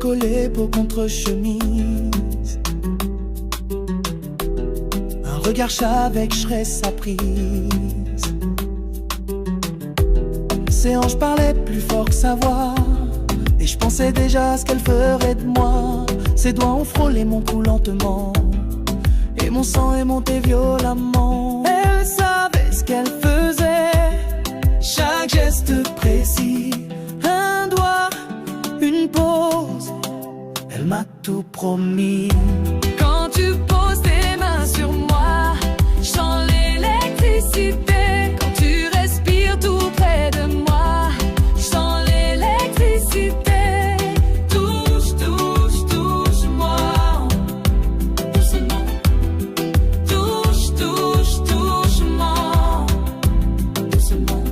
collé peau contre chemise. Un regard chat avec je serais sa prise. Ses hanches parlaient plus fort que sa voix, et je pensais déjà à ce qu'elle ferait de moi. Ses doigts ont frôlé mon cou lentement, et mon sang est monté violemment. Elle savait ce qu'elle faisait, chaque geste précis. Un doigt, une pause, elle m'a tout promis. Quand tu poses tes mains sur moi, je sens l'électricité. Quand tu respires tout près de moi, je sens l'électricité. Touche, touche, touche-moi doucement. Touche, touche, touche-moi doucement.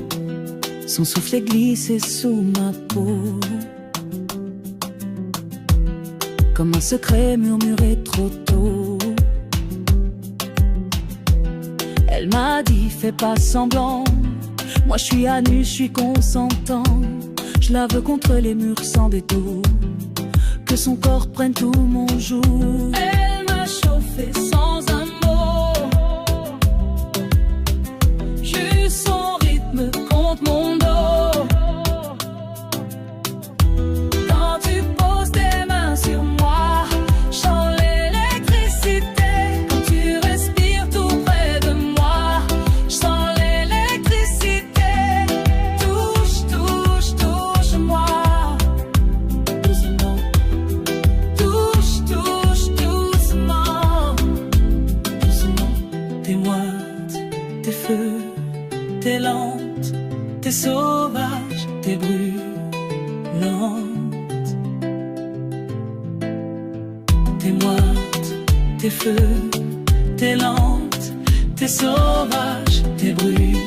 Son souffle est glissé sous ma peau, comme un secret murmuré trop tôt. Elle m'a dit fais pas semblant, moi je suis à nu, je suis consentant. Je la veux contre les murs sans détour, que son corps prenne tout mon jour. Elle m'a chauffé sans un mot, juste son rythme contre mon dos. Quand tu poses tes mains sur moi, je sens l'électricité. Quand tu respires tout près de moi, je sens l'électricité. Touche, touche, touche-moi doucement. Touche, touche, doucement doucement. T'es moite, t'es feu, t'es lente, t'es sauvage, t'es brûlante. T'es moite, t'es feu, t'es lente, t'es sauvage, t'es brûlante.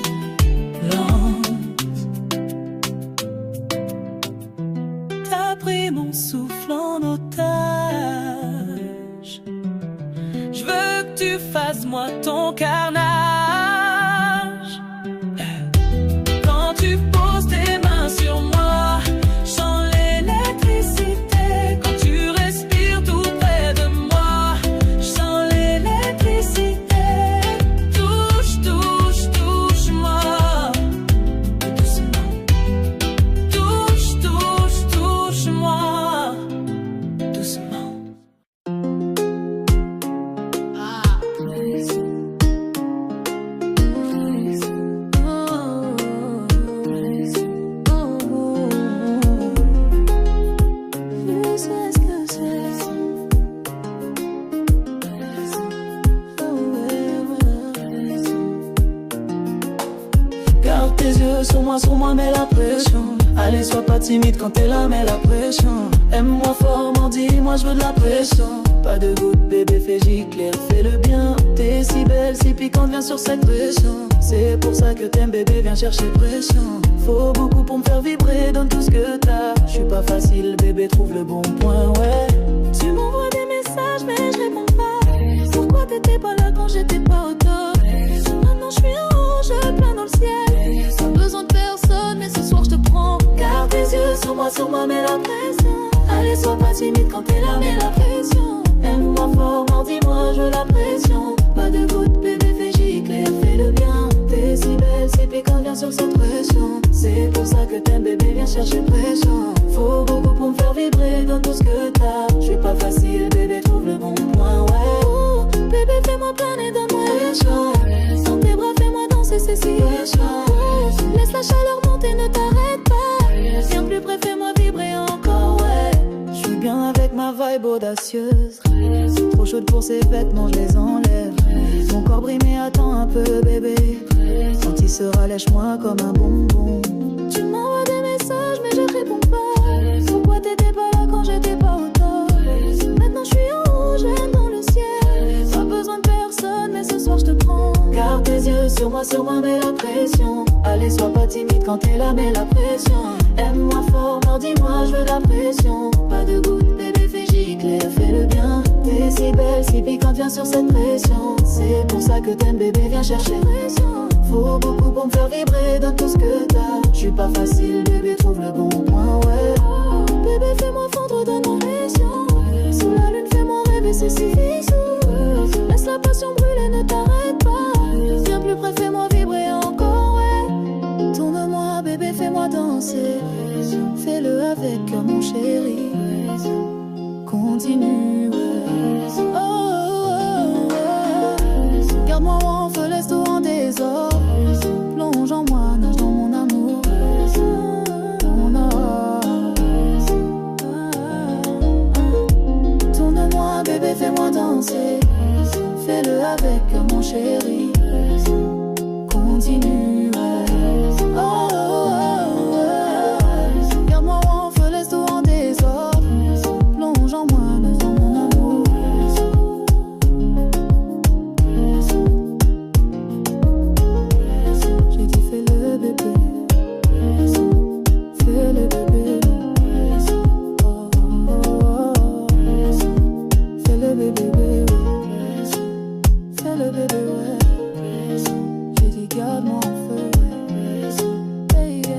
T'as pris mon souffle en otage. Je veux que tu fasses moi ton carnage. Quand tu poses tes mains sur moi, je sens l'électricité. Quand tu respires tout près de moi, je sens l'électricité. Touche, touche, touche-moi doucement. Touche, touche, touche-moi doucement. Garde tes yeux sur moi, mets la pression. Allez, sois pas timide quand t'es là, mets la pression. Aime-moi fort, m'en dis-moi, je veux de la pression. Pas de goutte, bébé, fais gicler, fais le bien. T'es si belle, si piquante, viens sur cette pression. C'est pour ça que t'aimes, bébé, viens chercher pression. Faut beaucoup pour me faire vibrer, donne tout ce que t'as. Je suis pas facile, bébé, trouve le bon point, ouais. Tu m'envoies des messages, mais je réponds pas. Pourquoi t'étais pas là quand j'étais pas au top? Maintenant je suis en haut, je plane dans le ciel. Sans besoin de personne, mais ce soir je te prends. Garde tes yeux sur moi, mets la pression. Allez, sois pas timide quand t'es là, mets la pression. Aime-moi fort, m'en dis-moi, je veux la pression. Pas de goutte, bébé, fais gicler, fais le bien. T'es si belle, si piquante, viens sur cette pression. C'est pour ça que t'aimes, bébé, viens chercher pression. Faut beaucoup pour me faire vibrer, donne tout ce que t'as. Je suis pas facile, bébé, trouve le bon point, ouais. Oh, bébé, fais-moi planer, donne-moi les choses. Dans tes bras, fais-moi danser, c'est si échange. Laisse la chaleur monter, ne t'arrête pas. Viens plus près, fais-moi vibrer encore, ouais. Je suis bien avec ma vibe audacieuse. Trop chaude pour ces vêtements, je les enlève. Mon corps brille, mais attends un peu, bébé. Quand il sera, lèche-moi comme un bonbon. Tu m'envoies des messages, mais je réponds pas. Pourquoi t'étais pas là quand j'étais pas au top? Maintenant je suis en haut, j'aime dans le ciel. Pas besoin de personne, mais ce soir je te prends. Garde tes yeux sur moi, mets la pression. Allez, sois pas timide quand t'es là, mets la pression. Aime-moi fort, m'en dis-moi, je veux la pression. Pas de goutte, bébé, fais gicler, fais le bien. T'es si belle, si piquante, viens sur cette pression. C'est pour ça que t'aimes, bébé, viens chercher pression. Faut beaucoup pour me faire vibrer, donne tout ce que t'as. Je suis pas facile, bébé, trouve le bon point, ouais. bébé, fais-moi fondre dans nos lésions. Sous la lune, fais-moi rêver, c'est si fixou. Laisse la passion brûler, ne t'arrête pas. Viens plus près, fais-moi vibrer encore, ouais. Tourne-moi, bébé, fais-moi danser. Fais-le avec mon chéri. Continue, ouais. Oh, oh, oh. Garde-moi en feu, laisse tout en désordre. Plonge en moi, nage dans mon amour. Ton or. Tourne-moi, bébé, fais-moi danser. Fais-le avec mon chéri. Continue, ouais. Oh, oh, oh, oh. Garde-moi en feu, laisse tout en désordre. Plonge en moi, nage dans mon amour. J'ai dit fais-le bébé. Fais-le bébé. Oh, oh, oh. Fais-le bébé, bébé. Fais-le bébé, ouais. J'ai dit garde-moi en feu, ouais. Hey, yeah.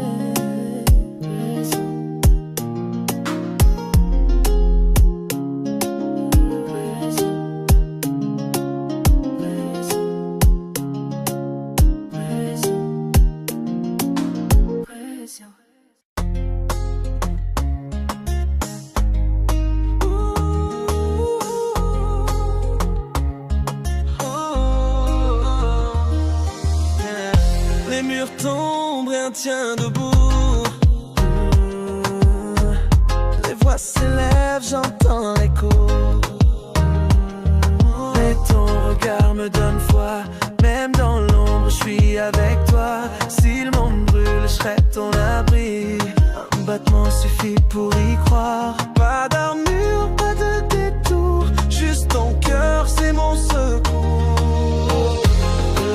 Les murs tombent, rien tient debout. Les voix s'élèvent, j'entends l'écho. Mais ton regard me donne foi. Même dans l'ombre, je suis avec toi. Si le monde brûle, je serai ton abri. Un battement suffit pour y croire. Pas d'armure, pas de détour. Juste ton cœur, c'est mon secours.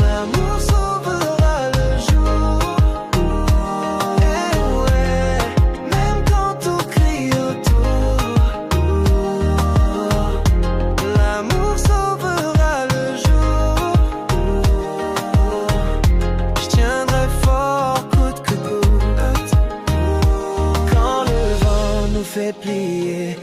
L'amour sauvera le jour. Eh ouais, même quand tout crie autour. L'amour sauvera le jour. Je tiendrai fort coûte que coûte. Quand le vent nous fait plier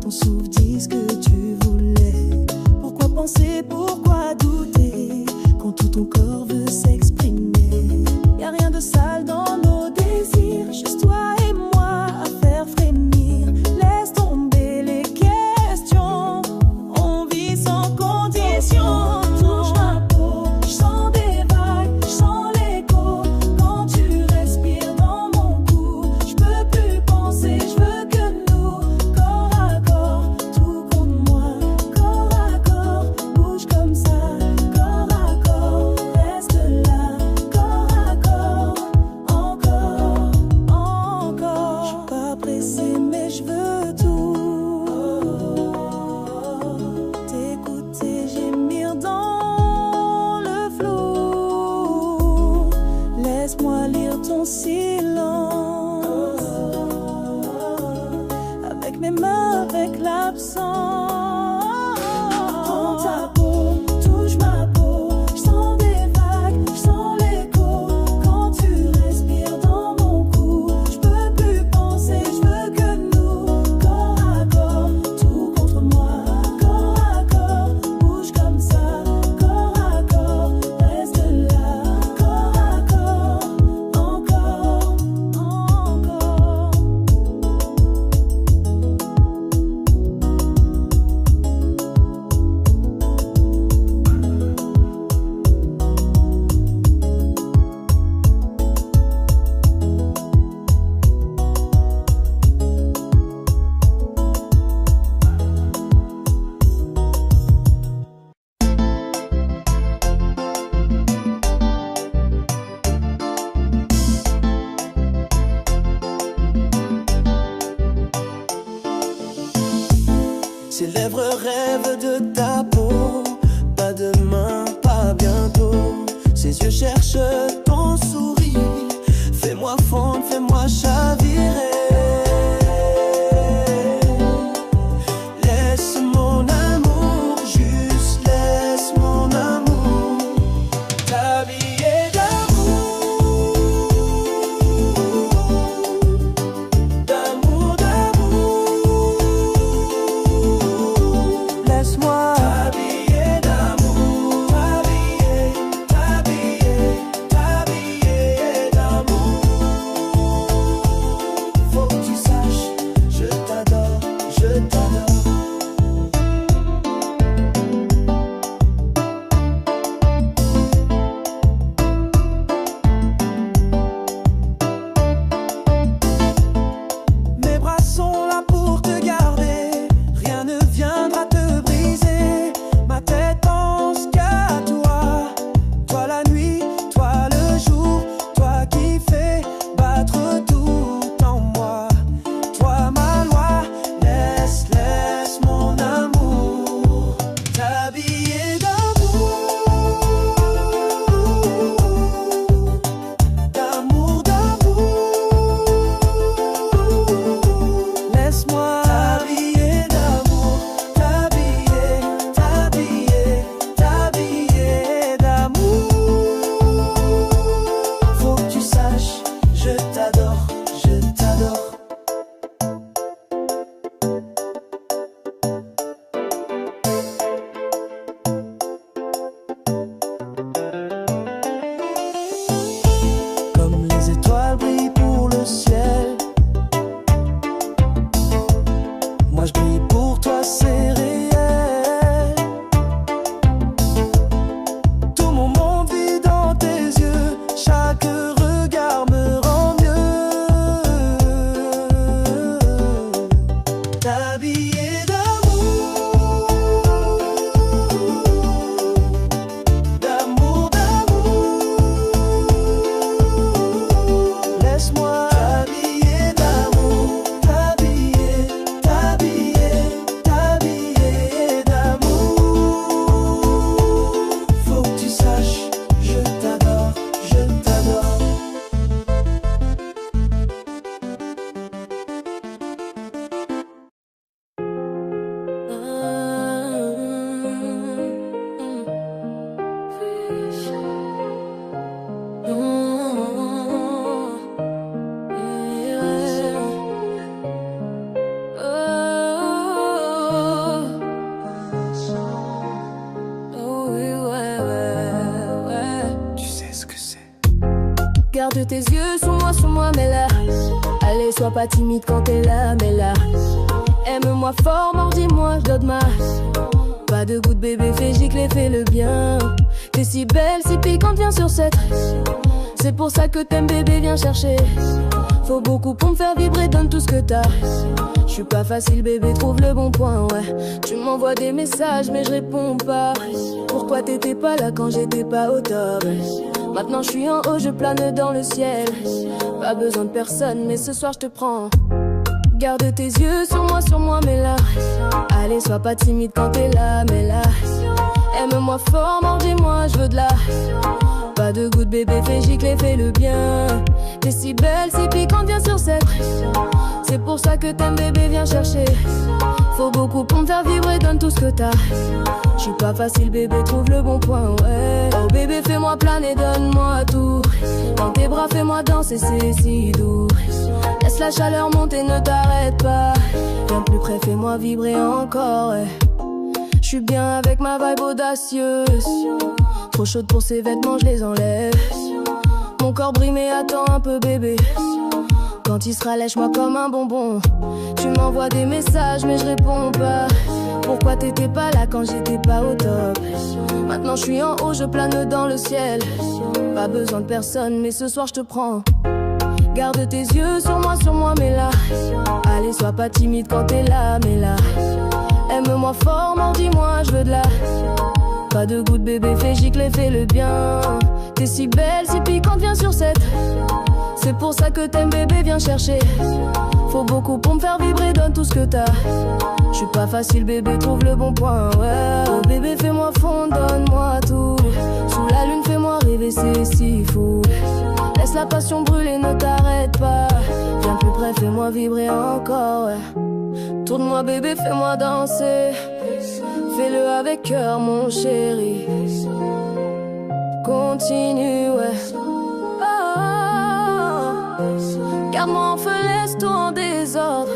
ton souffle dit ce que tu voulais. Pourquoi penser, pourquoi douter quand tout ton corps veut s'exprimer? Y'a rien de sale dans nos désirs, juste toi et moi à faire frémir. Laisse tomber les questions, on vit sans condition. Touche ma peau, j'sens des vagues, j'sens l'écho. Quand tu respires dans mon cou, j'peux plus penser, j'veux que nous. Corps à corps, tout contre moi. Corps à corps, bouge comme ça. Corps à corps, reste là. Corps à corps, encore, encore. J'suis pas pressée mais j'veux tout. T'écouter, gémir dans le flou. Laisse-moi lire ton silence. Avec mes mains, avec l'absence. Prends ta peau, touche ma peau. J'sens des vagues, j'sens l'écho. Quand tu respires dans mon cou, j'peux plus penser, j'veux que nous. Corps à corps, tout contre moi. Corps à corps, bouge comme ça. Corps à corps, reste là. Corps à corps, encore, encore. Ses lèvres rêvent de ta peau, pas demain, pas bientôt. Ses yeux cherchent ton sourire, fais-moi fondre, fais-moi chavirer. Laisse mon amour, juste laisse mon amour t'habiller d'amour, d'amour, d'amour. Laisse-moi t'habiller Garde tes yeux sur moi, mais là. Allez, sois pas timide quand t'es là, mais là. Aime-moi fort, mordis-moi, je donne ma. Pas de goutte bébé, fais gicler, fais le bien. T'es si belle, si piquante, viens sur cette. C'est pour ça que t'aimes bébé, viens chercher. Faut beaucoup pour me faire vibrer, donne tout ce que t'as. J'suis pas facile bébé, trouve le bon point, ouais. Tu m'envoies des messages mais je réponds pas. Pourquoi t'étais pas là quand j'étais pas au top? Maintenant j'suis en haut, je plane dans le ciel. Pas besoin de personne mais ce soir je te prends. Garde tes yeux sur moi, mais là. Allez, sois pas timide quand t'es là, mais là. Aime-moi fort, mordis-moi, je veux de la. Pas de goutte bébé, fais gicler, fais le bien. T'es si belle, si piquante, viens sur cette. C'est pour ça que t'aimes bébé, viens chercher. Faut beaucoup pour me faire vibrer, donne tout ce que t'as. J'suis pas facile bébé, trouve le bon point, ouais. Oh bébé, fais-moi planer, donne-moi tout. Dans tes bras, fais-moi danser, c'est si doux. Laisse la chaleur monter, ne t'arrête pas. Viens plus près, fais-moi vibrer encore, ouais. J'suis bien avec ma vibe audacieuse. Trop chaude pour ses vêtements, je les enlève. Mon corps brille mais attends un peu bébé. Quand il sera lèche-moi comme un bonbon. Tu m'envoies des messages mais je réponds pas. Pourquoi t'étais pas là quand j'étais pas au top? Maintenant je suis en haut, je plane dans le ciel. Pas besoin de personne mais ce soir je te prends. Garde tes yeux sur moi, mais là. Allez, sois pas timide quand t'es là, mais là. Aime-moi fort, mordis-moi, je veux de la. Pas de goutte bébé, fais gicler, fais le bien. T'es si belle, si piquante, viens sur cette. C'est pour ça que t'aimes bébé, viens chercher. Faut beaucoup pour me faire vibrer, donne tout ce que t'as. J'suis pas facile bébé, trouve le bon point, ouais. Oh bébé, fais-moi fondre, donne-moi tout. Sous la lune, fais-moi rêver, c'est si fou. Laisse la passion brûler, ne t'arrête pas. Viens plus près, fais-moi vibrer encore, ouais. Tourne-moi bébé, fais-moi danser. Fais-le avec cœur mon chéri. Continue, ouais. Oh. Garde-moi en feu, laisse tout en désordre.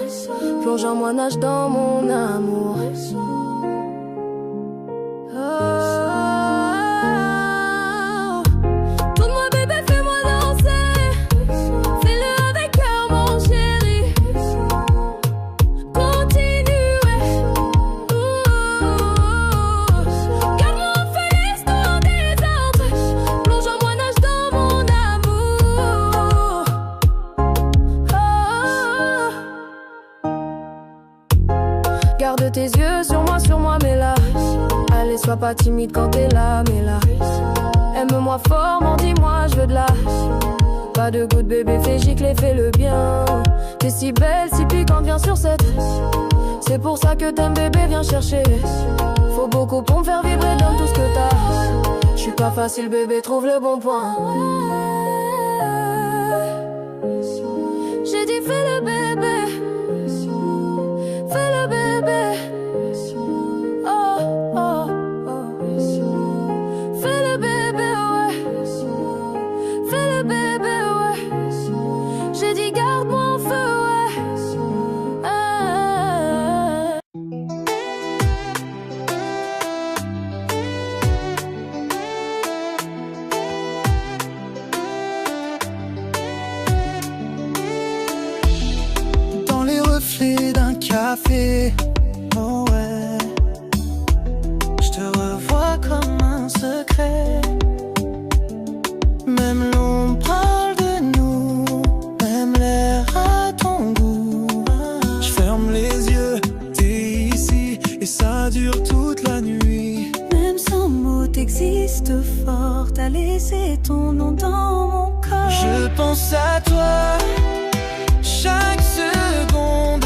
Plonge en moi, nage dans mon amour. Garde tes yeux sur moi, mais là. Allez, sois pas timide quand t'es là, mais là. Aime-moi fort, mordis-moi, je veux de la. Pas de goutte bébé, fais gicler, fais le bien. T'es si belle, si piquante, viens sur cette. C'est pour ça que t'aimes bébé, viens chercher. Faut beaucoup pour me faire vibrer, donne tout ce que t'as. J'suis pas facile bébé, trouve le bon point. J'ai dit fais le bébé. Fais le bébé. Oh, oh, oh. Fais le bébé, ouais. Fais le bébé, ouais. J'ai dit garde-moi en feu, ouais. Ah. Dans les reflets d'un café, oh ouais, je te revois comme un secret. Même l'ombre parle de nous, même l'air a ton goût. Je ferme les yeux, t'es ici et ça dure toute la nuit. Même sans mots t'existes fort, t'as laissé ton nom dans mon corps. Je pense à toi chaque seconde.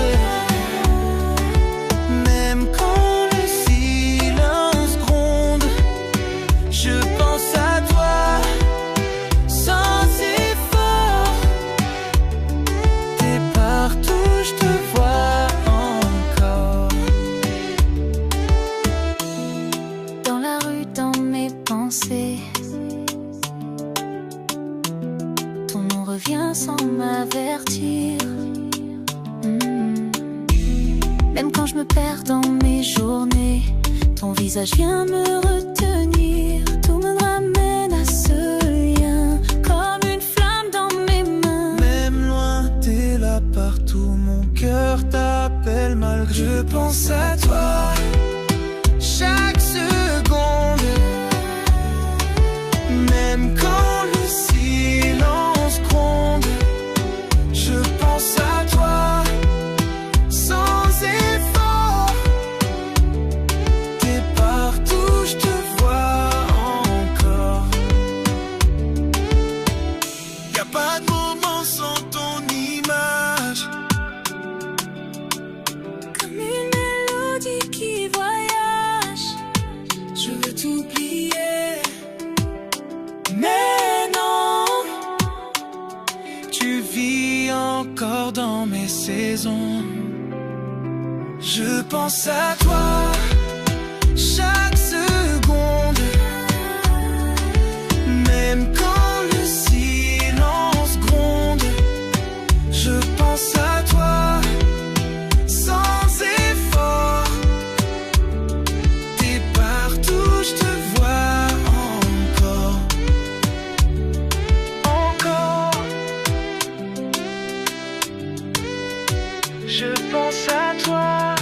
Même quand le silence gronde, je pense à toi sans effort. T'es partout, je te vois encore. Dans la rue, dans mes pensées, ton nom revient sans m'avertir. Même quand je me perds dans mes journées, ton visage vient me retenir. Tout me ramène à ce lien, comme une flamme dans belle malgré. Je pense à toi chaque seconde, même quand le silence gronde. Je pense à toi sans effort. T'es partout, je te vois encore. Y'a pas de moment sans ton image, comme une mélodie qui voyage. je veux t'oublier, mais non, tu vis encore dans mes saisons. Je pense à toi chaque seconde, même quand le silence gronde. Je pense à toi sans effort. T'es partout, je te vois encore. Encore. Je pense à toi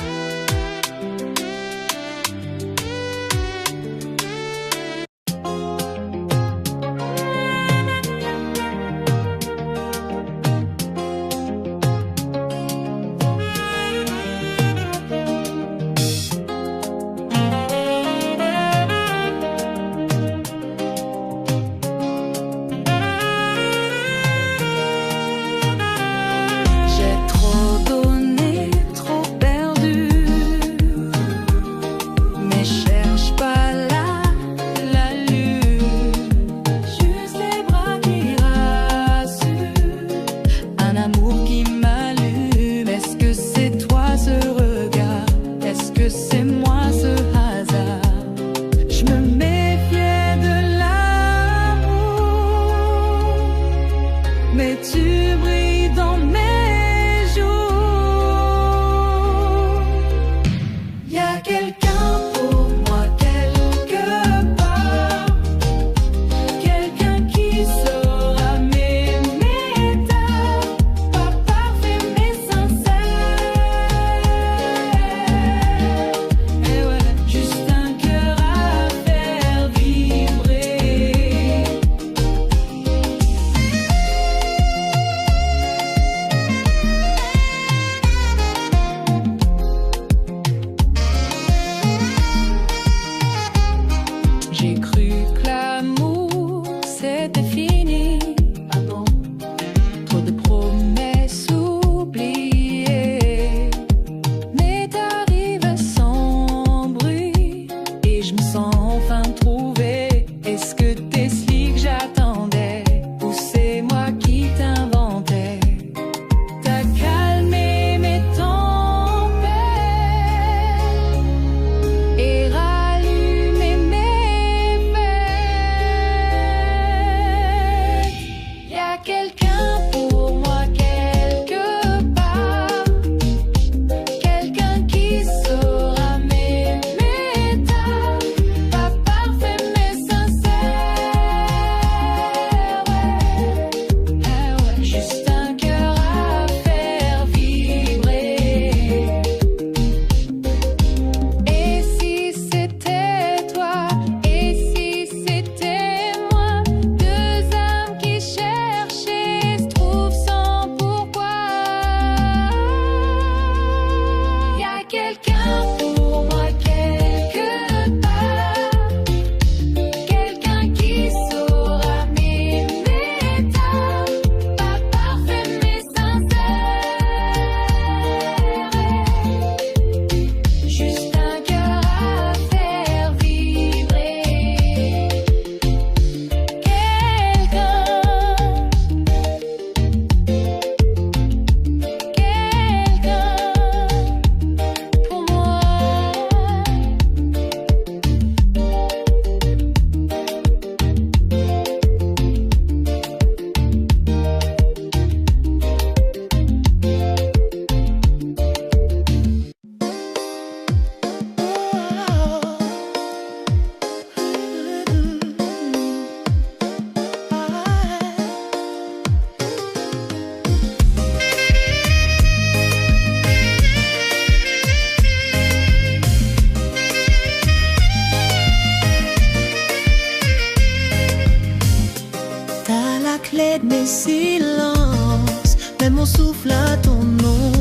silence, même mon souffle à ton nom.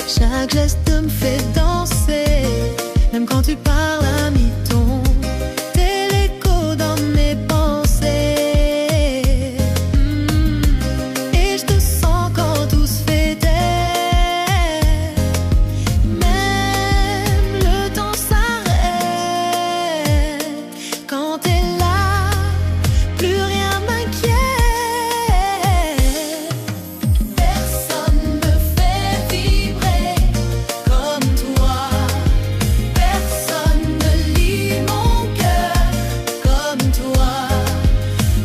Chaque geste me fait danser, même quand tu parles à mi-ton. T'es l'écho dans mes pensées. Et je te sens quand tout se fait taire. Même le temps s'arrête quand t'es là, plus rien m'inquiète. Personne me fait vibrer comme toi. Personne ne lit mon cœur comme toi.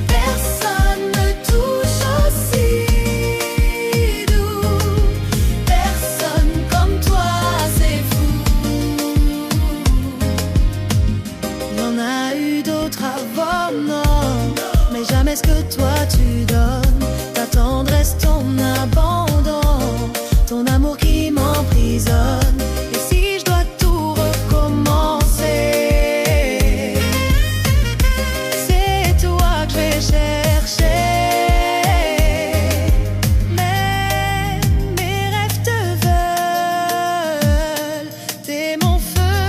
Personne me touche aussi doux. Personne comme toi, c'est fou. Il y en a eu d'autres avant, non, mais jamais ce que toi tu donnes. Ta tendresse, ton abandon, ton amour qui m'emprisonne. Et si je dois tout recommencer, c'est toi que je vais chercher. Même mes rêves te veulent. T'es mon feu,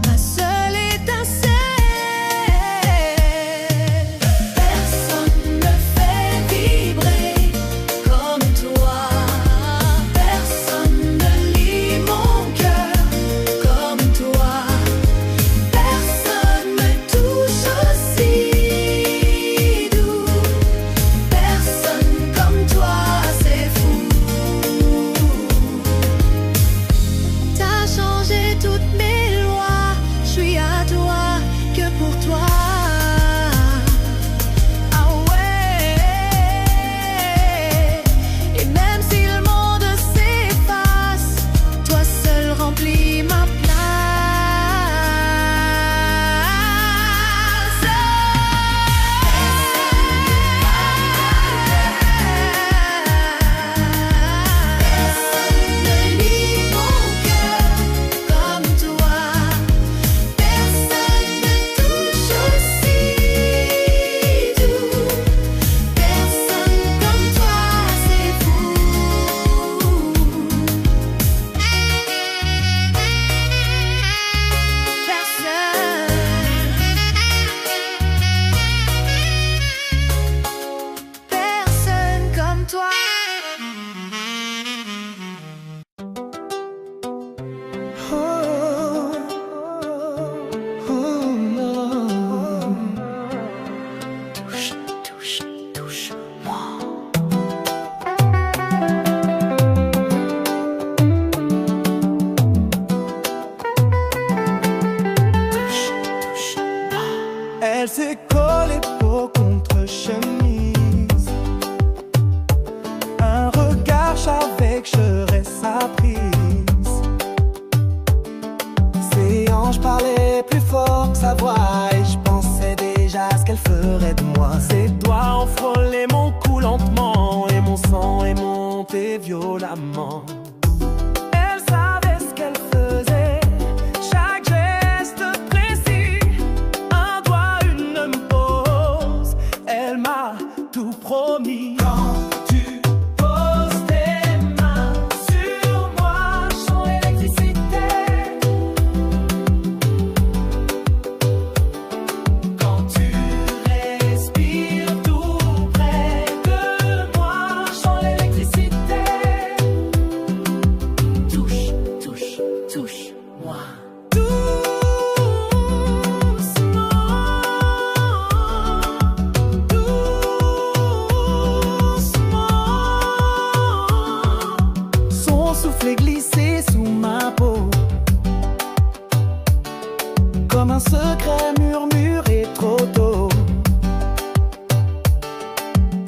ma seule étincelle. Personne me fait vibrer comme toi. Personne ne lit mon cœur comme toi. Personne me touche aussi doux. Personne comme toi, c'est fou. T'as changé toutes mes lois. Je suis à toi que pour toi. Ah ouais. Et même si le monde s'efface, toi seul remplis ma place. Personne ne lit mon cœur comme toi. Personne me touche aussi doux. Personne comme toi, c'est fou. Personne comme toi. Touche, touche, touche-moi. Touche, touche-moi. Elle s'est collée peau contre chemise. Un regard avec j'aurais sa prise. Ses hanches parlaient plus fort que sa voix. Et je pensais déjà à ce qu'elle ferait de moi. Ses doigts ont frôlé mon cou lentement. Et mon sang est monté violemment. Elle savait ce qu'elle faisait. Chaque geste précis. Un doigt, une pause. Elle m'a tout promis. Quand tu poses tes mains sur moi, je sens l'électricité. Quand tu respires tout près de moi, je sens l'électricité. Touche, touche, touche-moi. Son souffle est glissé sous ma peau, comme un secret murmuré trop tôt.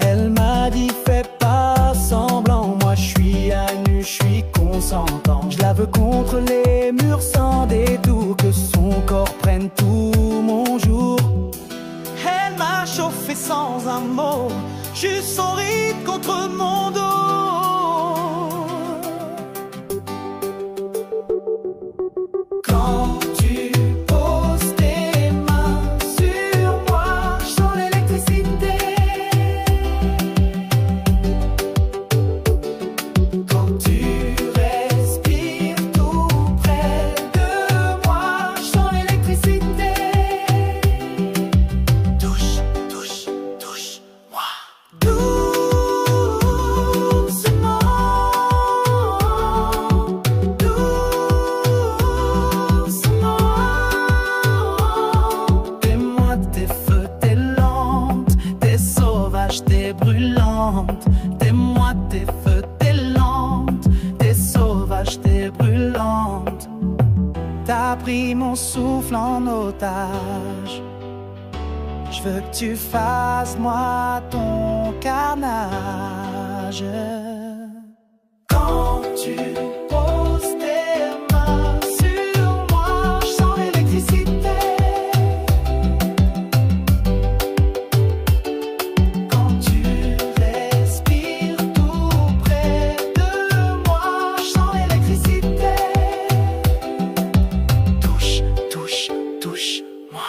Elle m'a dit fais pas semblant, moi je suis à nu, je suis consentant. Je la veux contre les murs sans détour, que son corps prenne tout mon jour. Elle m'a chauffé sans un mot, juste son rythme contre mon dos. Quand tu poses tes mains sur moi, je sens l'électricité. violente. T'as pris mon souffle en otage. Je veux que tu fasses moi ton carnage. Quand tu poses tes mains sur moi, je sens l'électricité. Quand tu respires tout près de moi, je sens l'électricité. Touche, touche, touche-moi.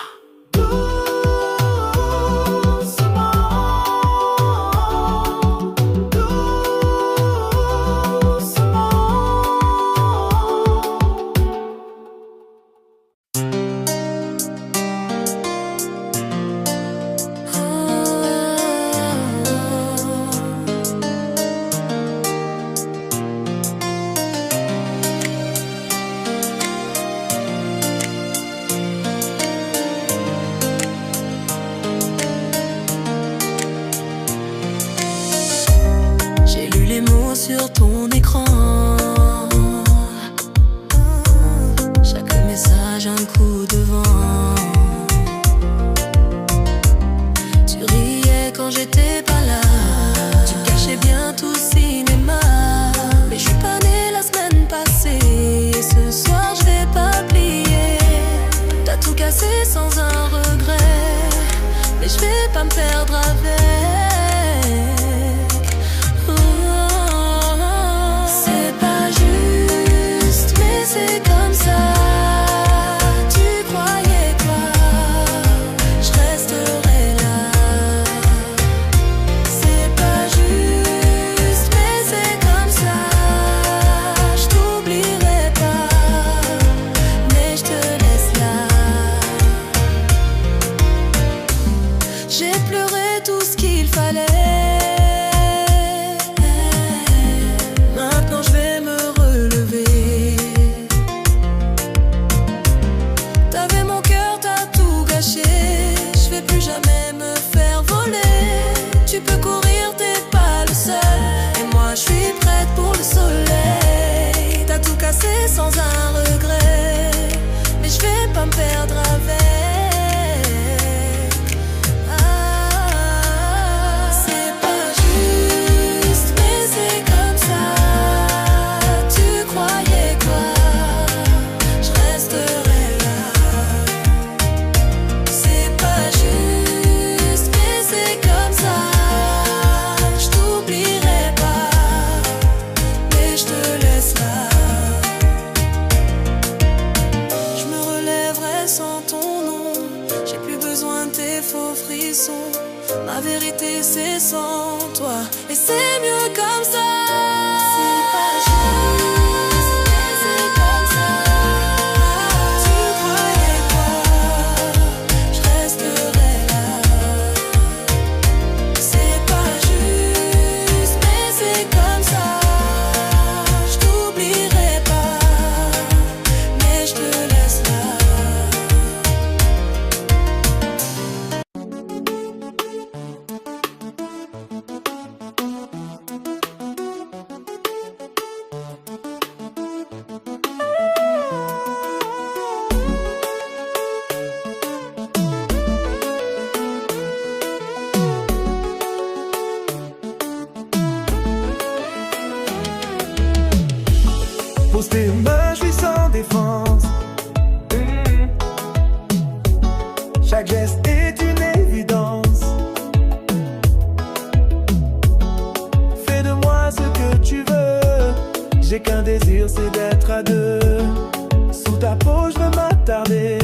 Sur ton écran, chaque message un coup de vent. Tu riais quand j'étais pas là, tu cachais bien tout cinéma. Mais je suis pas née la semaine passée, et ce soir je vais pas plier. T'as tout cassé sans un regret, mais je vais pas me perdre avec. C'est comme ça, tu croyais quoi? Je resterai là. C'est pas juste, mais c'est comme ça. Je t'oublierai pas, mais je te laisse là. J'ai pleuré tout ce qu'il fallait. Maintenant je vais me relever. Je vais plus jamais me faire voler. Tu peux courir, t'es pas le seul. Et moi je suis prête pour le soleil. T'as tout cassé sans un regret, mais je vais pas me perdre avec. C'est pas juste, mais c'est comme ça. Tu croyais quoi? Je resterai là. C'est pas juste, mais c'est comme ça. Je t'oublierai pas, mais je te laisse là. Je me relèverai sans ton nom. J'ai plus besoin de tes faux frissons. Ma vérité c'est sans toi, et c'est mieux comme ça. C'est pas juste, mais c'est comme ça. Tu croyais quoi? Je resterai là. C'est pas juste, mais c'est comme ça. Je t'oublierai pas, mais je te laisse là. Pose tes mains, je suis sans défense. Chaque geste est une évidence. Fais de moi ce que tu veux. J'ai qu'un désir, c'est d'être à deux. Sous ta peau, je veux m'attarder.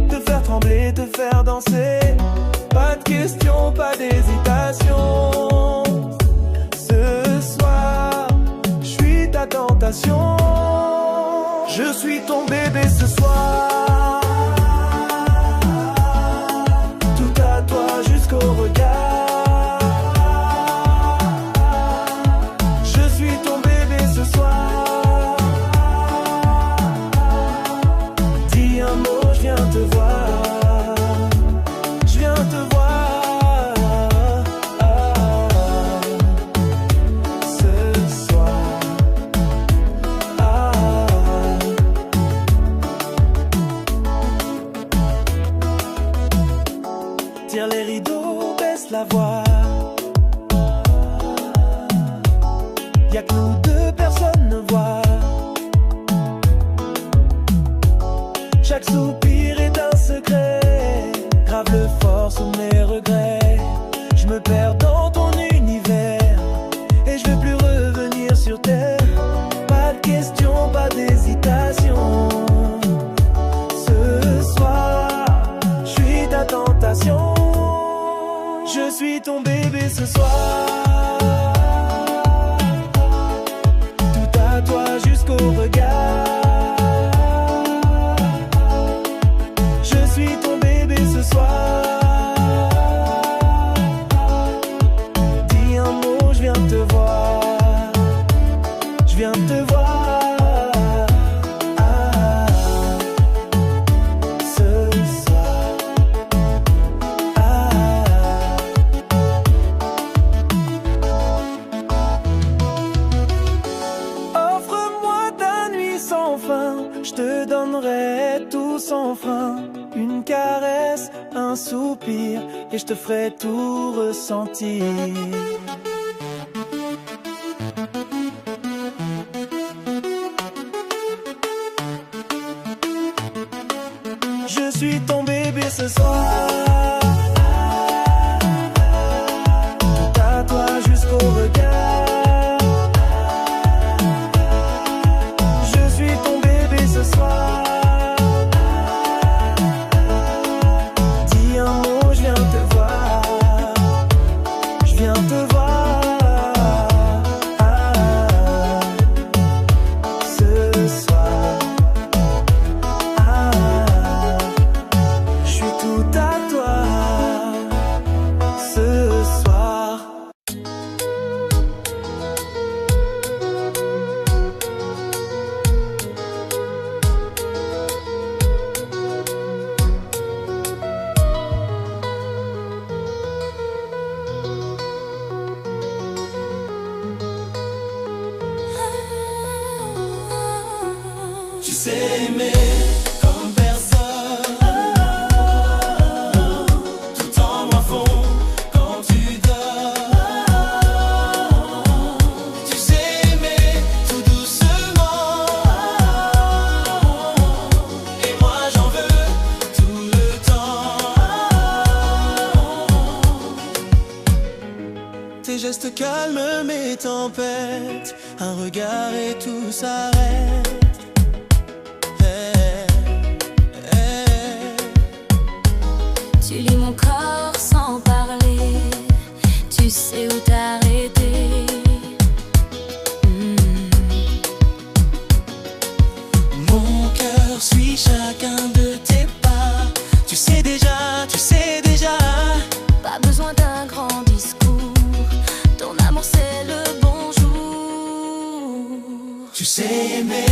Te faire trembler, te faire danser. Pas de question, pas d'hésitation. Ce soir, je suis ta tentation. Je suis ton bébé ce soir. Tout à toi jusqu'au regard. Je suis ton bébé ce soir. Dis un mot, je viens te voir. Je viens te voir. Ce soir. je te donnerai tout sans frein. Une caresse, un soupir, et je te ferai tout ressentir. Je suis ton bébé ce soir. Tout à toi jusqu'au regard. Je suis ton bébé ce soir. Dis un mot, je viens te voir. Je viens te voir. Ce soir. Je suis tout à toi. Ce soir. Tu sais aimer comme personne, tout en moi fond quand tu dors. Tu sais aimer tout doucement, et moi j'en veux tout le temps. Tes gestes calment mes tempêtes, un regard et tout s'arrête. Tu lis mon corps sans parler, tu sais où t'arrêter. Mon cœur suit chacun de tes pas. Tu sais déjà. Pas besoin d'un grand discours, ton amour c'est le bonjour. Tu sais aimer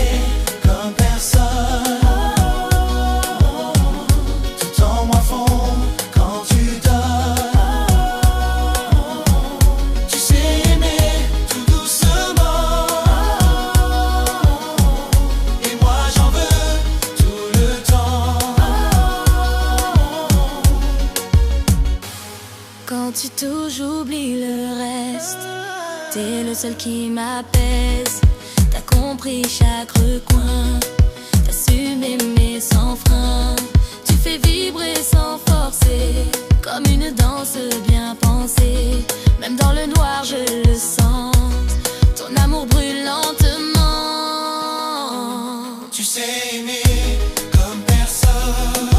comme personne, tout en moi fond quand tu dors. Tu sais aimer tout doucement, et moi j'en veux tout le temps. Quand tu touches, j'oublie le reste. T'es le seul qui m'apaise. T'as compris chaque recoin. T'as su m'aimer sans frein. Tu fais vibrer sans forcer, comme une danse bien pensée. Même dans le noir, je le sens. Ton amour brûle lentement. Tu sais aimer comme personne,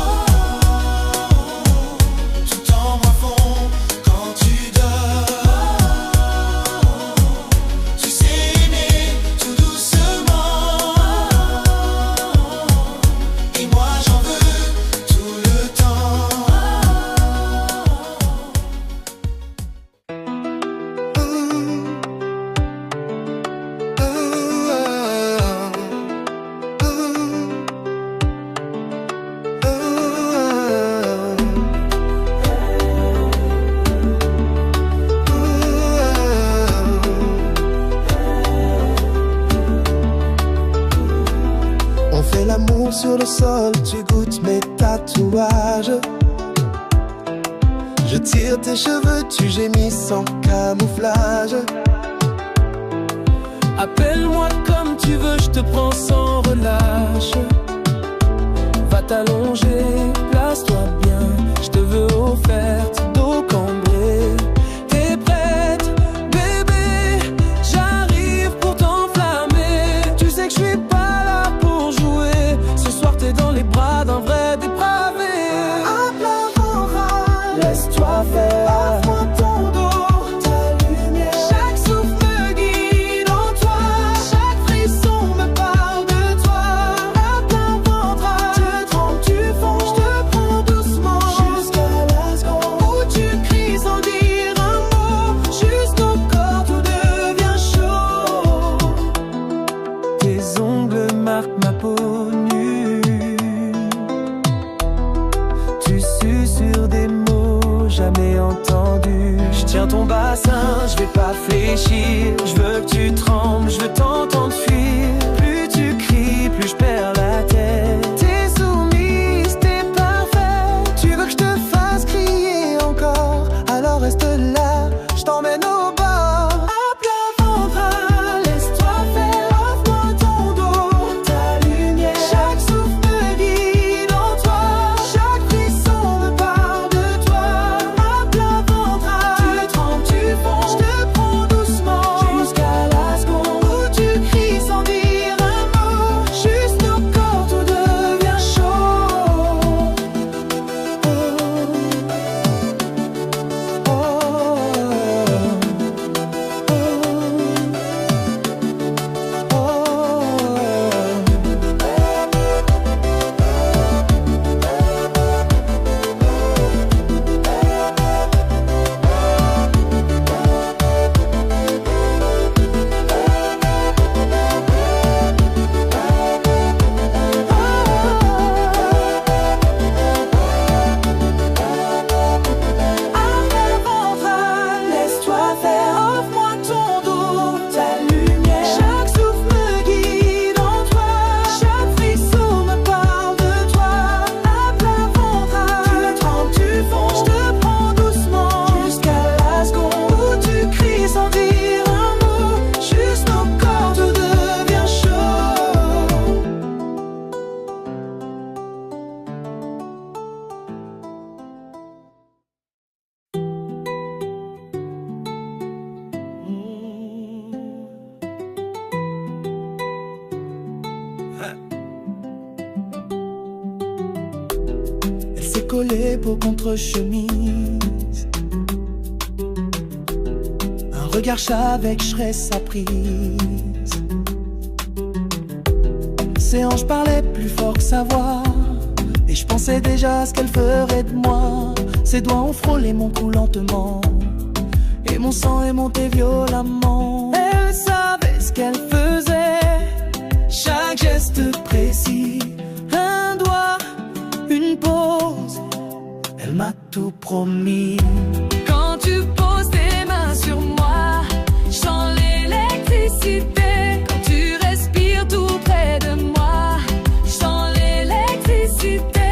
tout en moi fond quand tu dors. Tu sais aimer tout doucement, et moi j'en veux tout le temps. On fait l'amour sur le sol, tu goûtes mes tatouages. Je tire tes cheveux, tu gémis sans camouflage. Appelle-moi comme tu veux, je te prends sans relâche. Va t'allonger, place-toi bien, je te veux offerte, dos cambré. T'es prête, bébé, j'arrive pour t'enflammer. Tu sais que je suis pas là pour jouer. Ce soir t'es dans les bras d'un vrai dépravé. À plat ventre, laisse-toi faire. Offre-moi ton dos, ta lumière. Chaque souffle me guide en toi. Chaque frisson me parle de toi. À plein ventre, je tremble, tu fonds. Je te prends doucement jusqu'à la seconde où tu cries sans dire un mot. Jusqu'au corps tout devient chaud. Tes ongles marquent ma peau nue. Tu susurres des mots jamais entendus. Je tiens ton bassin, je vais pas fléchir. Je veux que tu trembles, je veux t'entendre fuir. Plus tu cries, plus je perds la collé peau contre chemise. Un regard chat avec je serais sa prise. Ses hanches parlaient plus fort que sa voix, et je pensais déjà à ce qu'elle ferait de moi. Ses doigts ont frôlé mon cou lentement, et mon sang est monté violemment. Elle savait ce qu'elle faisait, chaque geste précis. Un doigt, une pause, elle m'a tout promis. Quand tu poses tes mains sur moi, je sens l'électricité. Quand tu respires tout près de moi, je sens l'électricité.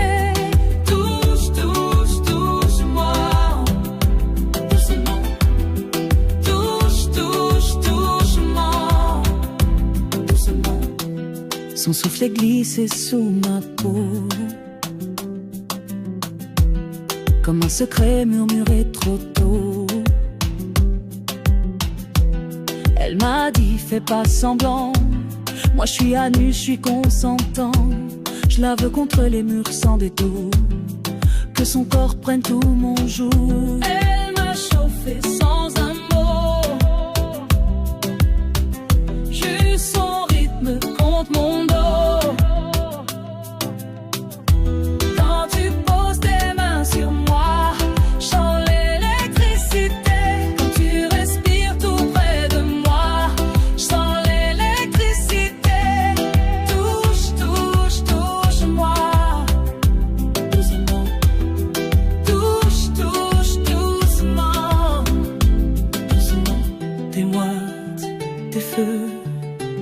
Touche, touche, touche-moi doucement. Touche, touche, touche-moi doucement. Son souffle est glissé sous ma peau, comme un secret murmuré trop tôt. Elle m'a dit fais pas semblant, moi je suis à nu, je suis consentant. Je la veux contre les murs sans détour, que son corps prenne tout mon jour. Elle m'a chauffé sans un mot, juste son rythme contre mon dos. Quand tu poses tes mains sur moi, je sens l'électricité. Quand tu respires tout près de moi, je sens l'électricité. Touche, touche, touche-moi doucement. Touche, touche, doucement doucement. T'es moite, t'es feu,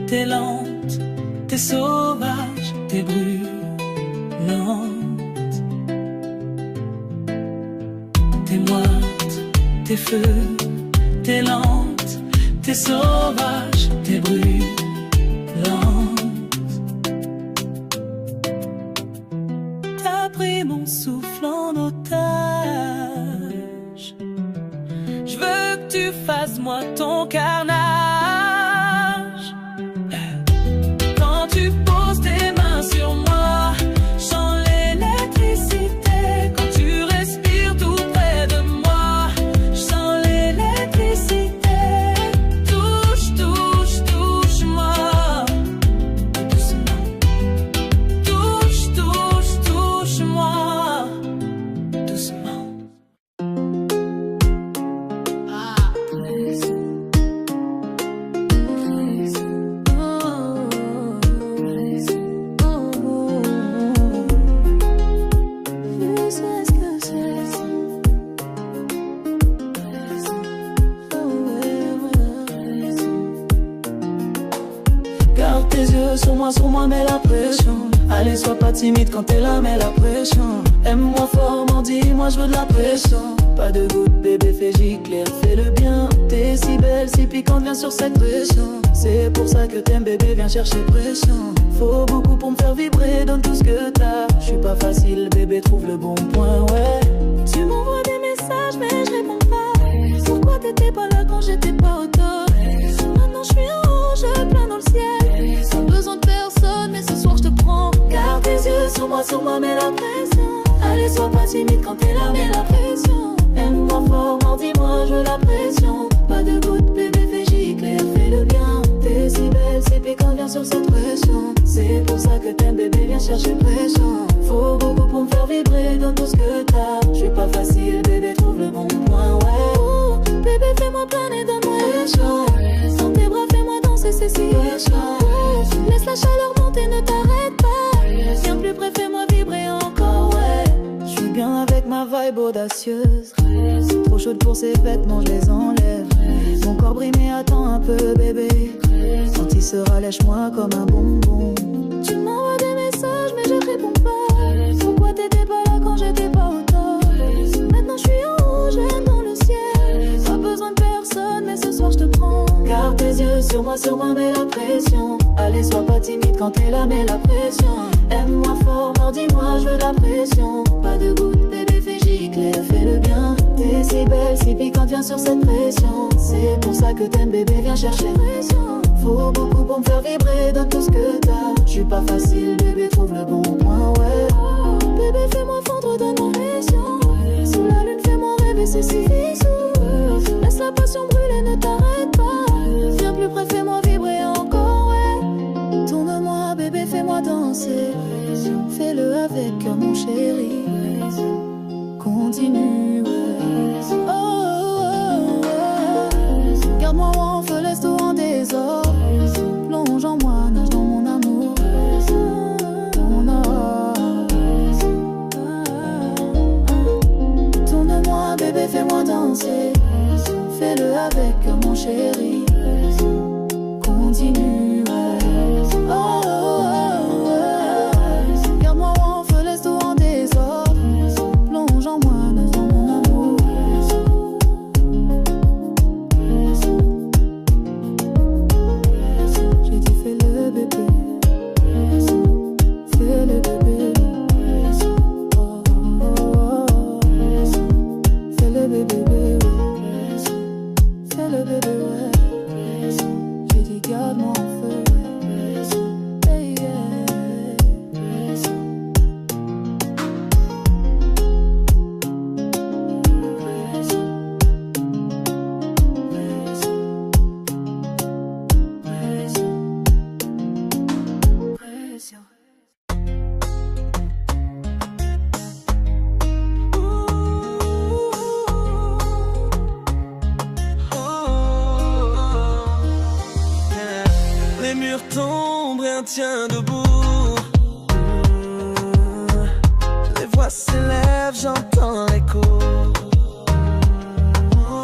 t'es lente, t'es sauvage, t'es brûlante. T'es moite, t'es feu, t'es lente, t'es sauvage, t'es brûlante. T'as pris mon souffle en otage. Je veux que tu fasses moi ton carnage. Quand tu poses tes mains sur moi, je sens l'électricité. Quand tu respires tout près de moi, je sens l'électricité. Touche, touche, touche-moi doucement. Touche, touche, touche-moi doucement. Garde tes yeux sur moi, mets la pression. Allez, sois pas timide quand t'es là, mets la pression. Aime-moi fort, m'en dis-moi, je veux de la pression. Pas de goutte, bébé, fais gicler, fais le bien. T'es si belle, si piquante, viens sur cette pression. C'est pour ça que t'aimes, bébé, viens chercher pression. Faut beaucoup pour me faire vibrer, donne tout ce que t'as. Je suis pas facile, bébé, trouve le bon point, ouais. Tu m'envoies des messages mais je réponds pas. Pourquoi t'étais pas là quand j'étais pas au top? Maintenant je suis en haut, je plane dans le ciel. Sans besoin de personne mais ce soir je te prends. Garde tes yeux sur moi, mets la pression. Allez, sois pas timide quand t'es là, mets la pression. Aime-moi fort, m'en dis-moi, je veux la pression. Pas de goutte, bébé, fais gicler, fais le bien. T'es si belle, si piquante, viens sur cette pression. C'est pour ça que t'aimes, bébé, viens chercher pression. Faut beaucoup pour me faire vibrer, donne tout ce que t'as. Je suis pas facile, bébé, trouve le bon point, ouais. Oh, bébé fais-moi planer, donne-moi les choses. Dans tes bras fais-moi danser, c'est si chaud. Laisse la chaleur monter, ne t'arrête pas. Viens plus près, fais-moi vibrer encore, ouais. Je suis bien avec ma vibe audacieuse. Trop chaude pour ces vêtements, je les enlève. Mon corps brille mais attends un peu, bébé. Quand il sera, lèche-moi comme un bonbon. Tu m'envoies des messages mais je réponds pas. Pourquoi t'étais pas là quand j'étais pas au top? Maintenant je suis en haut, je viens dans le ciel. Pas besoin de personne mais ce soir je te prends. Garde tes yeux sur moi, mets la pression. Allez, sois pas timide quand t'es là, mets la pression. Aime-moi fort, dis-moi, je veux la pression. Pas de goutte, bébé, fais gicler, fais le bien. T'es si belle, si piquante, viens sur cette pression. C'est pour ça que t'aimes, bébé, viens chercher pression. Faut beaucoup pour me faire vibrer, donne tout ce que t'as. Je suis pas facile, bébé, trouve le bon point, ouais. Bébé, fais-moi fondre, donne-moi les avec mon chéri. Continue, oh, oh, oh. Garde-moi en feu, laisse tout en désordre. Plonge en moi, nage dans mon amour. Mon or. Tourne-moi, bébé, fais-moi danser. Fais-le avec mon chéri. Continue, oh, oh, oh, oh. Garde-moi en feu, laisse tout en désordre. Plonge en moi, nage dans mon amour. J'ai dit fais-le bébé. Fais-le bébé. Oh, oh, oh. Fais-le bébé, bébé. Fais-le bébé, ouais. J'ai dit garde-moi en feu, ouais. Hey, yeah. Les murs tombent, rien tient debout. Les voix s'élèvent, j'entends l'écho.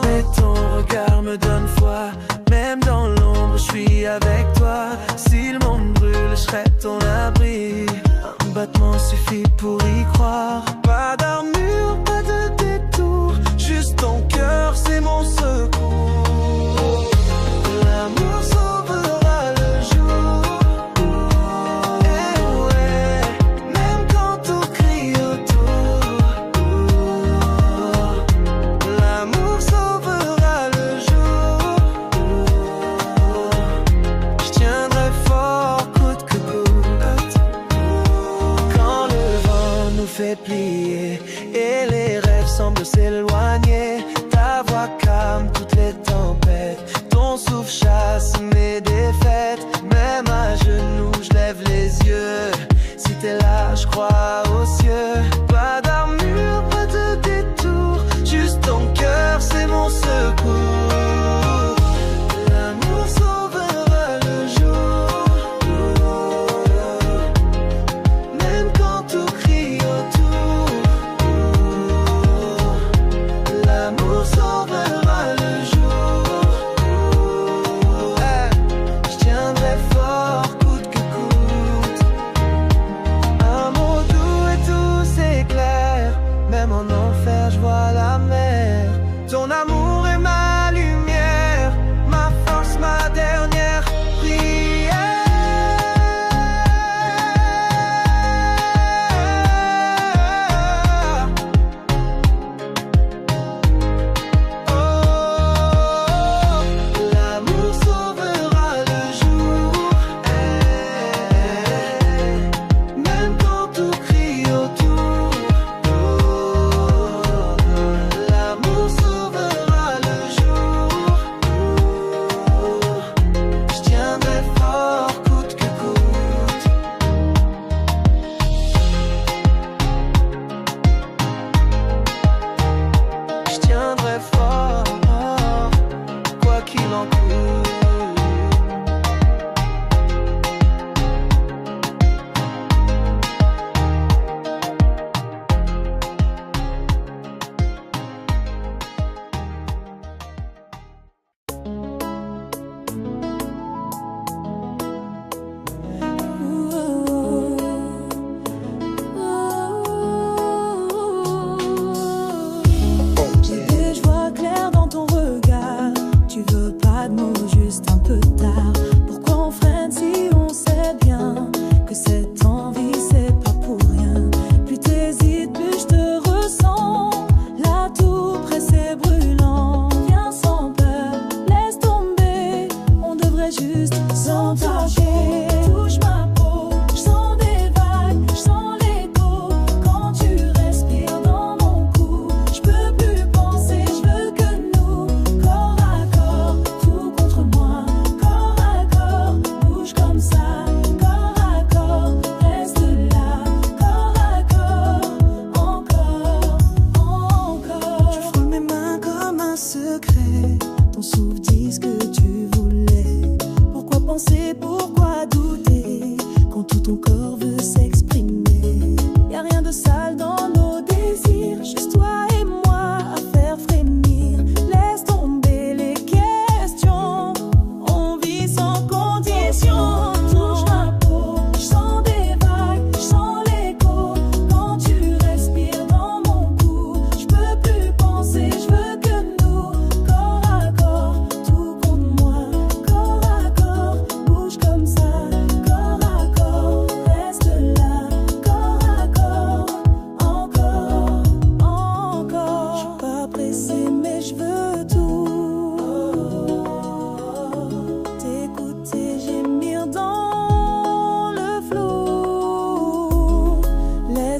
Mais ton regard me donne foi. Même dans l'ombre, je suis avec toi. Si le monde brûle, je serai ton abri. Un battement suffit pour y croire. Pas d'armure, pas de détour. Juste ton cœur, c'est mon secours. L'amour sauvera le jour. Eh ouais, même quand tout crie autour. L'amour sauvera le jour. Je tiendrai fort coûte que coûte. Quand le vent nous fait plier et les rêves semblent s'éloigner, ta voix calme toutes les tempêtes. Ton souffle chasse mes défaites. Même à genoux, je lève les yeux. Si t'es là, je crois aux cieux. Pas d'armure, pas de détour. Juste ton cœur, c'est mon secours. L'amour sauvera le jour. Même quand tout crie autour. L'amour sauvera le jour. Je tiendrai fort coûte que coûte. Un mot doux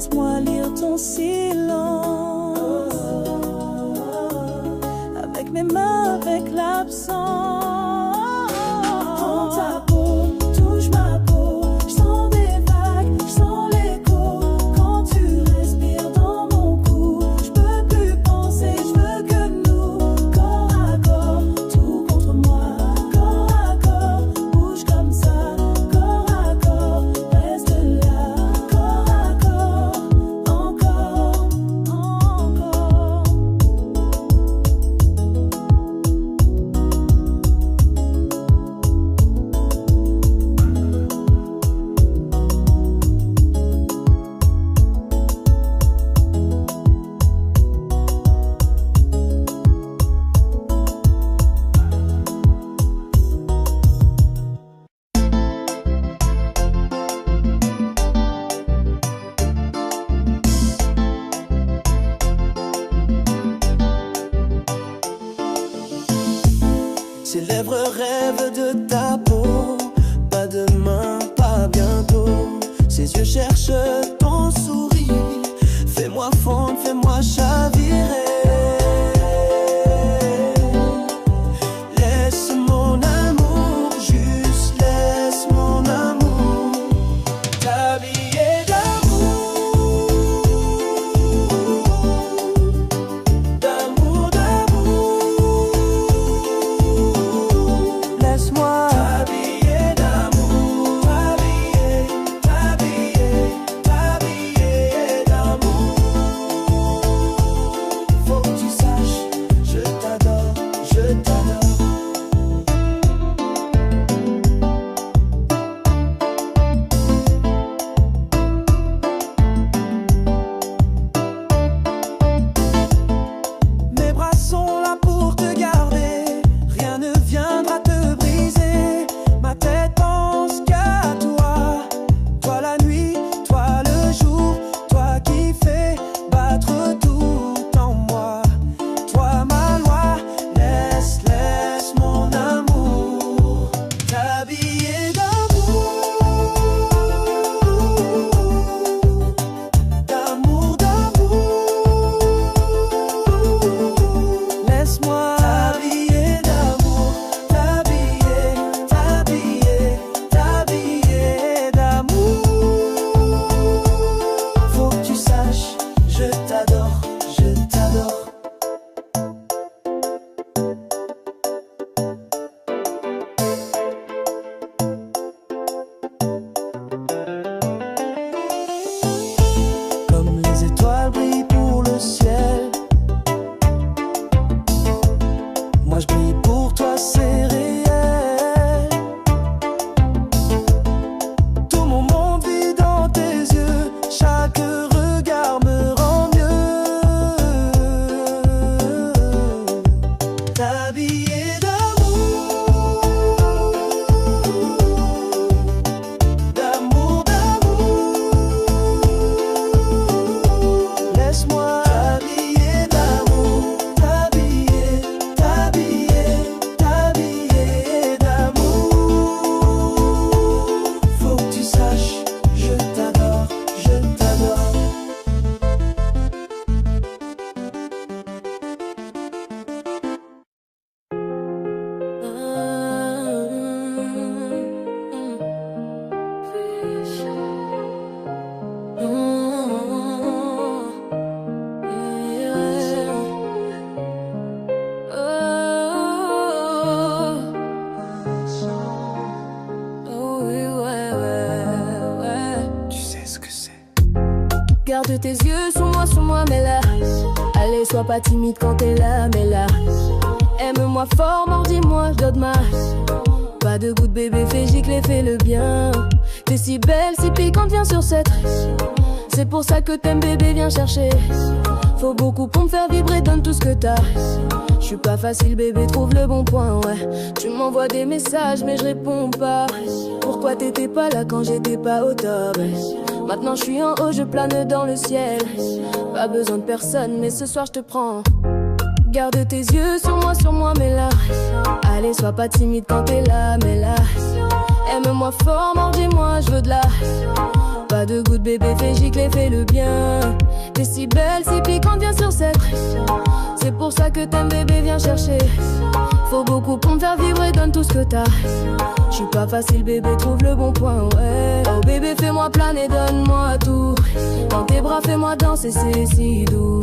laisse-moi lire ton silence. Avec mes mains, avec l'absence. Prends ta peau, touche ma peau. Je sens des vagues, je sens l'écho. Quand tu respires dans mon cou, je peux plus penser, je veux que nous, corps à corps, tout contre moi, corps à corps, bouge comme ça, corps à corps, reste là, corps à corps, encore, encore. Ses lèvres rêvent de ta peau, pas demain, pas bientôt. Ses yeux cherchent ton sourire, fais-moi fondre, fais-moi chavirer. Laisse mon amour, juste laisse mon amour t'habiller d'amour, d'amour, d'amour. Laisse-moi t'habiller d'amour, t'habiller, t'habiller, t'habiller d'amour. Faut que tu saches, je t'adore, je t'adore. Mes bras sont là pour te garder, rien ne viendra te briser. Ma tête pense qu'à toi, toi la nuit, toi le jour, toi qui fais battre tout en moi. Toi ma loi, laisse, laisse mon amour t'habiller d'amour, d'amour, d'amour. Laisse-moi t'habiller d'amour, t'habiller, t'habiller, t'habiller d'amour. Faut que tu saches, je t'adore, je t'adore. Comme les étoiles brillent pour le ciel, moi je brille pour toi, c'est réel. Tout mon monde vit dans tes yeux, chaque regard me rend mieux. T'habiller d'amour, d'amour, d'amour. Laisse-moi t'habiller d'amour, t'habiller, t'habiller, t'habiller d'amour. Faut que tu saches, je t'adore, je t'adore. Tu sais ce que c'est. Garde tes yeux sur moi, mais là. Allez, sois pas timide quand t'es là, mais là. Aime-moi fort, mordis-moi, je donne ma. Pas de goutte bébé, fais gicler, fais le bien. T'es si belle, si piquante, viens sur cette. C'est pour ça que t'aimes bébé, viens chercher. Faut beaucoup pour me faire vibrer, donne tout ce que t'as. Je suis pas facile bébé, trouve le bon point, ouais. Tu m'envoies des messages mais je réponds pas. Pourquoi t'étais pas là quand j'étais pas au top? Maintenant je suis en haut, je plane dans le ciel. Pas besoin de personne mais ce soir je te prends. Garde tes yeux sur moi, mais là. Allez, sois pas timide quand t'es là, mais là. Aime-moi fort, mordis-moi, je veux de la. Pas Pas de goutte bébé, fais gicler, fais le bien. T'es si belle, si piquante, viens sur cette. C'est pour ça que t'aimes bébé, viens chercher. Faut beaucoup pour me faire vibrer, donne tout ce que t'as. J'suis pas facile bébé, trouve le bon point, ouais. Oh bébé, fais-moi planer, donne-moi tout. Dans tes bras, fais-moi danser, c'est si doux.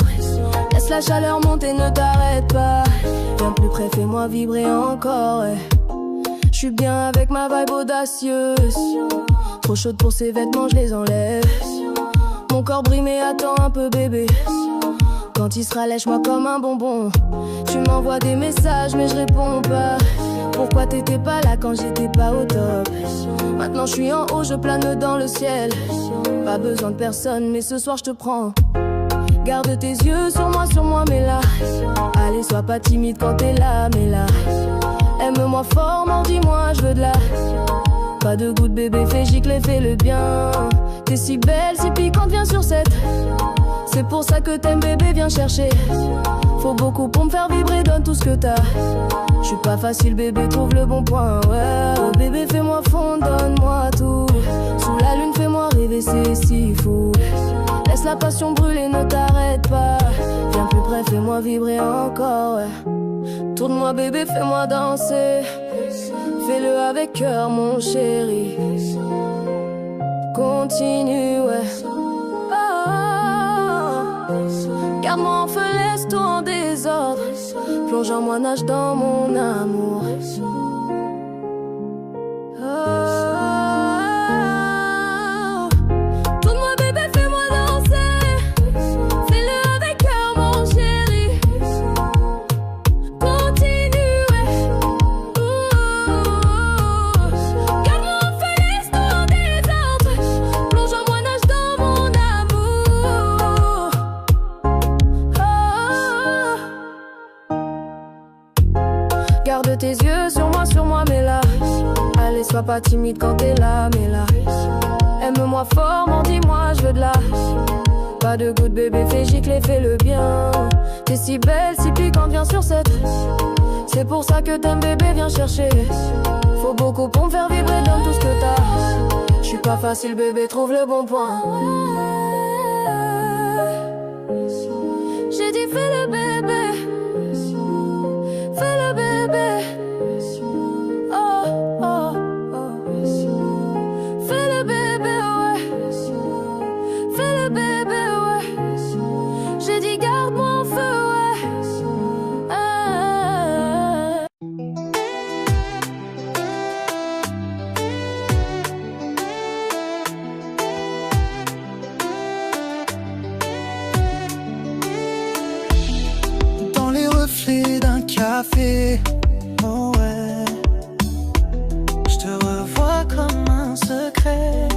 Laisse la chaleur monter, ne t'arrête pas. Viens plus près, fais-moi vibrer encore, ouais. J'suis bien avec ma vibe audacieuse. Trop chaude pour ces vêtements, je les enlève. Mon corps brille mais attends un peu bébé. Quand il se rallège moi comme un bonbon. Tu m'envoies des messages mais je réponds pas. Pourquoi t'étais pas là quand j'étais pas au top? Maintenant je suis en haut, je plane dans le ciel. Pas besoin de personne mais ce soir je te prends. Garde tes yeux sur moi mais là. Allez sois pas timide quand t'es là mais là. Aime-moi fort, mordis-moi, je veux de la. Pas de goutte bébé, fais gicler, fais le bien. T'es si belle, si piquante, viens sur cette. C'est pour ça que t'aimes bébé, viens chercher. Faut beaucoup pour me faire vibrer, donne tout ce que t'as. J'suis pas facile bébé, trouve le bon point, ouais. Oh bébé, fais-moi fondre, donne-moi tout. Sous la lune, fais-moi rêver, c'est si fou. Laisse la passion brûler, ne t'arrête pas. Viens plus près, fais-moi vibrer encore, ouais. Tourne-moi bébé, fais-moi danser. Fais-le avec cœur mon chéri. Continue, ouais. Oh. Garde-moi en feu, laisse tout en désordre. Plonge en moi, nage dans mon amour. Garde tes yeux sur moi, mais là. Allez, sois pas timide quand t'es là, mais là. Aime-moi fort, mordis-moi, je veux de la. Pas de goutte bébé, fais gicler, fais le bien. T'es si belle, si piquante, viens sur cette. C'est pour ça que t'aimes bébé, viens chercher. Faut beaucoup pour me faire vibrer, donne tout ce que t'as. J'suis pas facile bébé, trouve le bon point. J'ai dit fais le bébé. Fais le bébé. Oh, oh, oh. Fais le bébé, ouais. Fais le bébé, ouais. J'ai dit garde-moi en feu, ouais. Ah. Dans les reflets d'un café, oh ouais, je te revois comme un secret.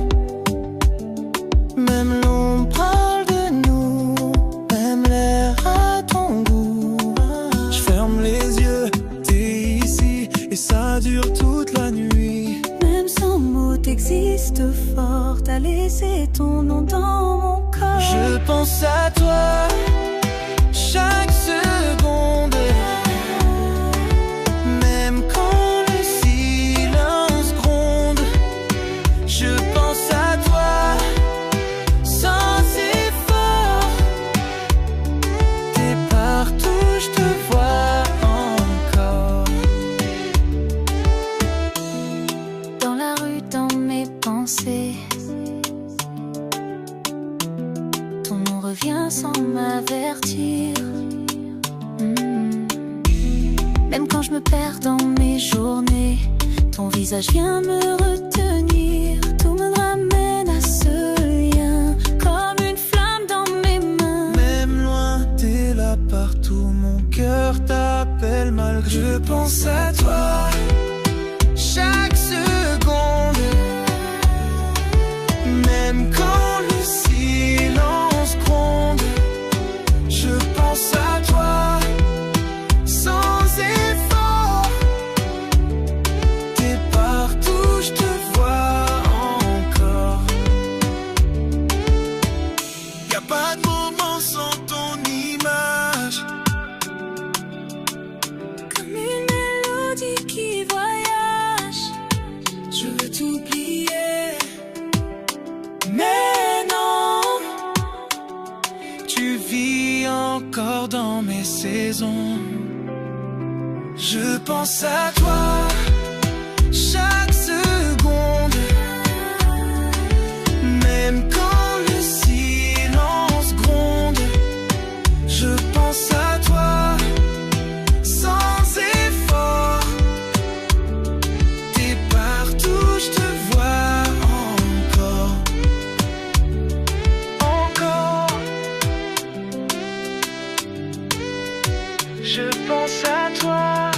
Même l'ombre parle de nous, même l'air a ton goût. Je ferme les yeux, t'es ici, et ça dure toute la nuit. Même sans mots t'existes fort, t'as laissé ton nom dans mon corps. Je pense à toi chaque seconde. Même quand le silence gronde, je pense à toi sans effort. T'es partout, je te vois encore. Dans la rue, dans mes pensées, ton nom revient sans m'avertir. Même quand je me perds dans mes journées, ton visage vient me retenir. Tout me ramène à ce lien, comme une flamme dans mes mains. Même loin, t'es là partout, mon cœur t'appelle malgré. Je pense à toi chaque seconde. Même quand le silence gronde, je pense à toi sans effort. T'es partout, je te vois encore. Y'a pas de moment sans ton image. Comme une mélodie encore dans mes saisons. Je pense à toi chaque seconde, même quand le silence gronde. Je pense à toi sans effort. T'es partout, je te vois encore. Encore. Je pense à toi.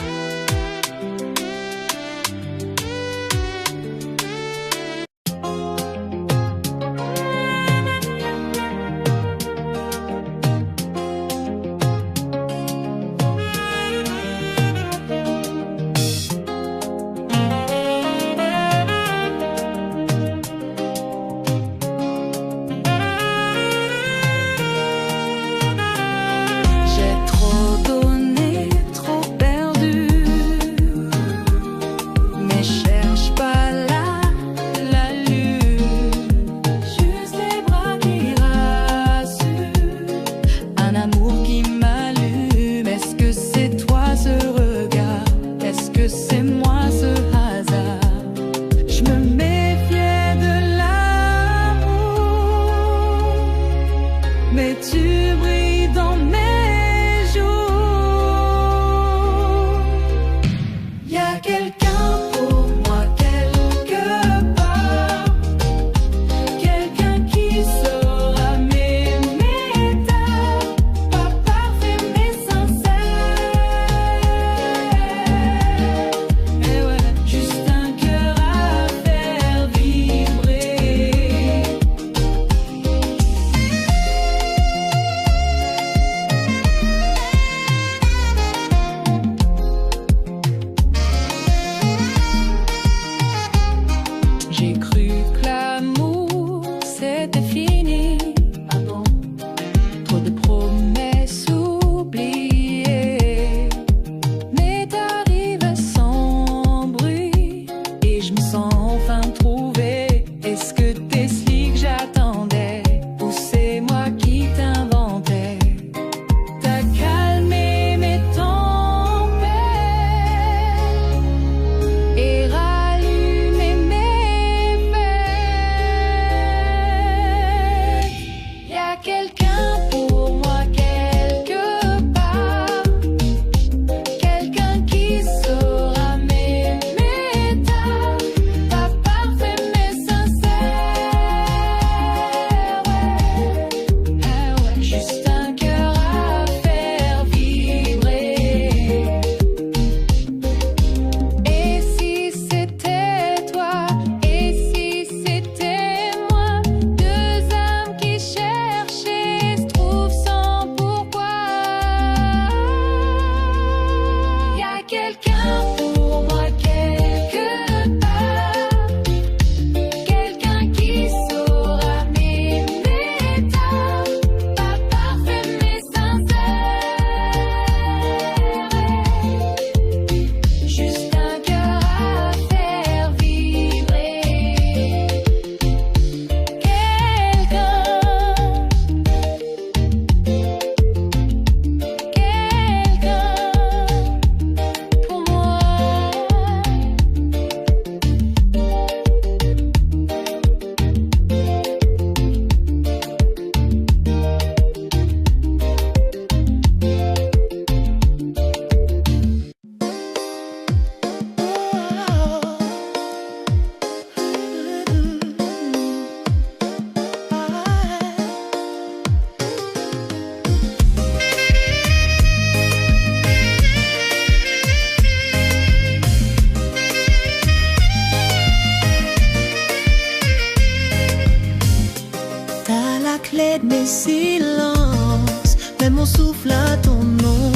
clé de mes silences, même mon souffle à ton nom.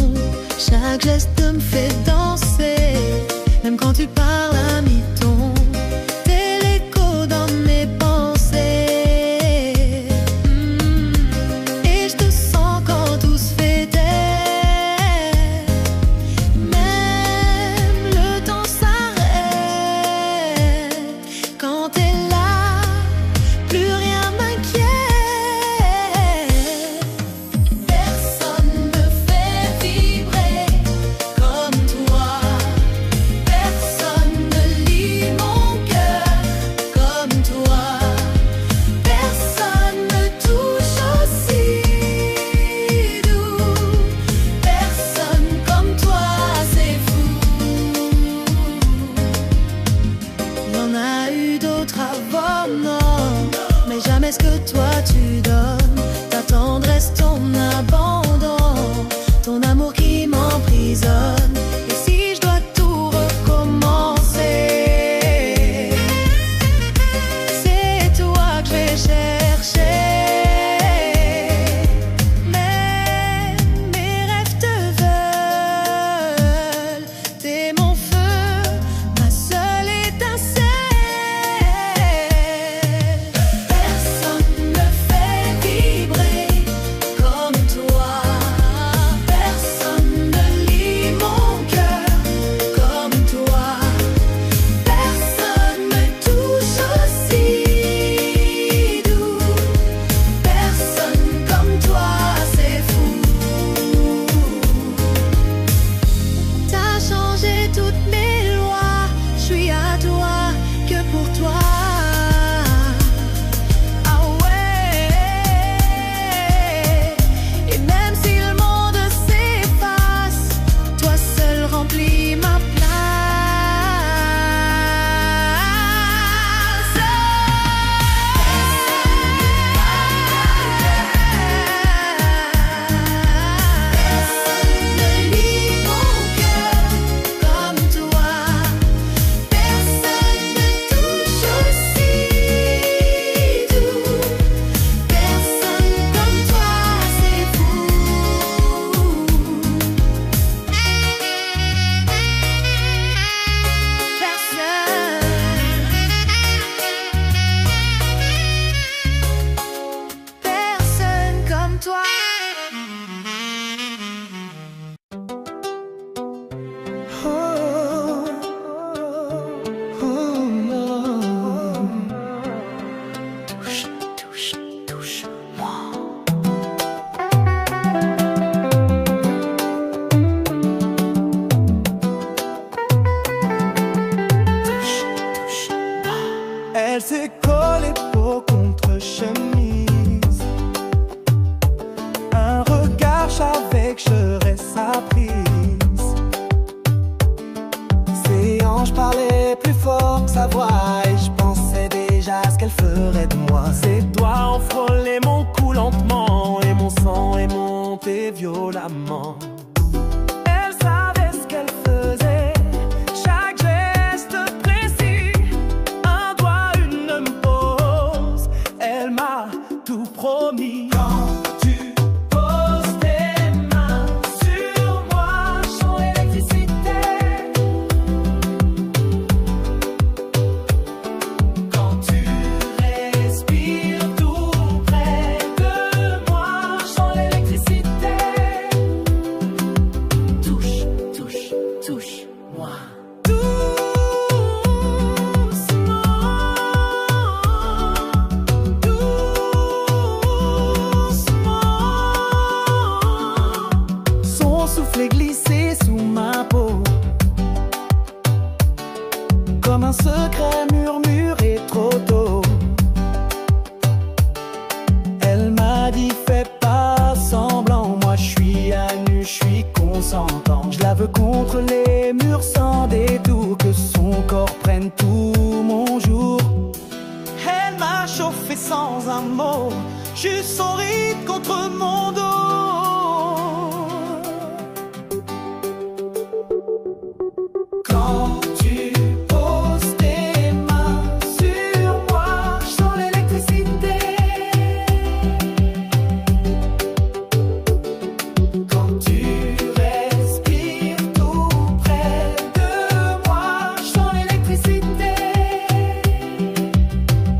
Chaque geste me fait danser, même quand tu parles à mi-ton. T'es l'écho dans mes pensées, et je te sens quand tout se fait taire. Même le temps s'arrête quand t'es là, plus rien m'inquiète. Personne toi. Elle s'est collée peau contre chemise. Un regard avec j'aurais sa prise. Ses hanches parlaient plus fort que sa voix et je pensais déjà à ce qu'elle ferait de moi. Ses doigts ont frôlé mon cou lentement et mon sang est monté violemment. Elle savait ce qu'elle faisait. Chaque geste précis, un doigt, une pause. Elle m'a tout promis. Quand tu poses tes mains sur moi, je sens l'électricité. Quand tu respires tout près de moi, je sens l'électricité. Touche, touche, touche-moi. Son souffle glissé sous ma peau, comme un secret murmuré trop tôt. Elle m'a dit fais pas semblant, moi je suis à nu, je suis consentant. Je la veux contre les murs sans détour, que son corps prenne tout mon jour. Elle m'a chauffé sans un mot, juste son rythme contre mon dos. Quand tu poses tes mains sur moi, je sens l'électricité. Quand tu respires tout près de moi, je sens l'électricité.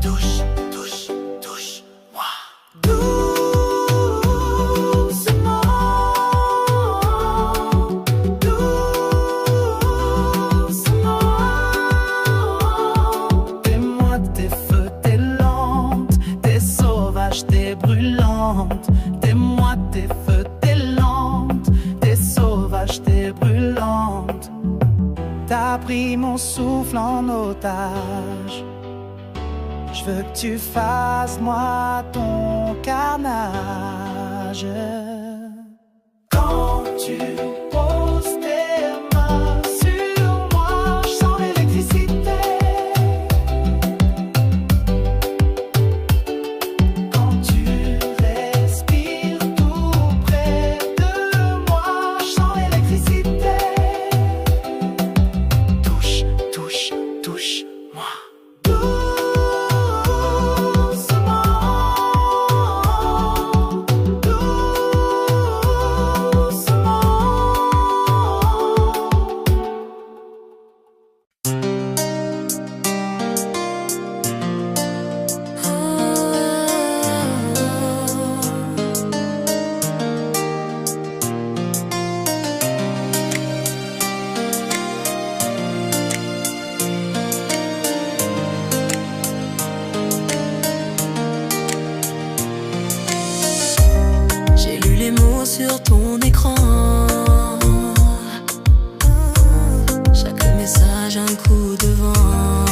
Touche, touche, touche-moi. Doucement, t'es moi, t'es feu, t'es lente, t'es sauvage, t'es brûlante. T'es moi, t'es feu, t'es lente, t'es sauvage, t'es brûlante. T'as pris mon souffle en otage. Je veux que tu fasses moi ton carnage. Quand tu poses tes mains sur moi, je sens l'électricité. Quand tu respires tout près de moi, je sens l'électricité. Touche, touche, touche-moi. J'ai lu les mots sur ton écran. Chaque message un coup de vent.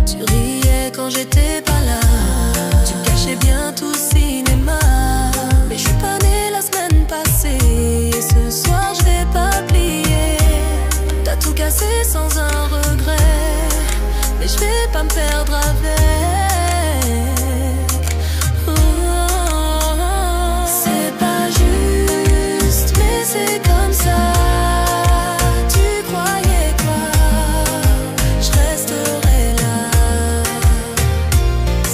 Tu riais quand j'étais pas là. Tu cachais bien tout cinéma. Mais je suis pas née la semaine passée. Et ce soir je vais pas plier. T'as tout cassé sans un regret. Mais je vais pas me perdre avec. C'est pas juste, mais c'est comme ça. Tu croyais quoi? Je resterai là.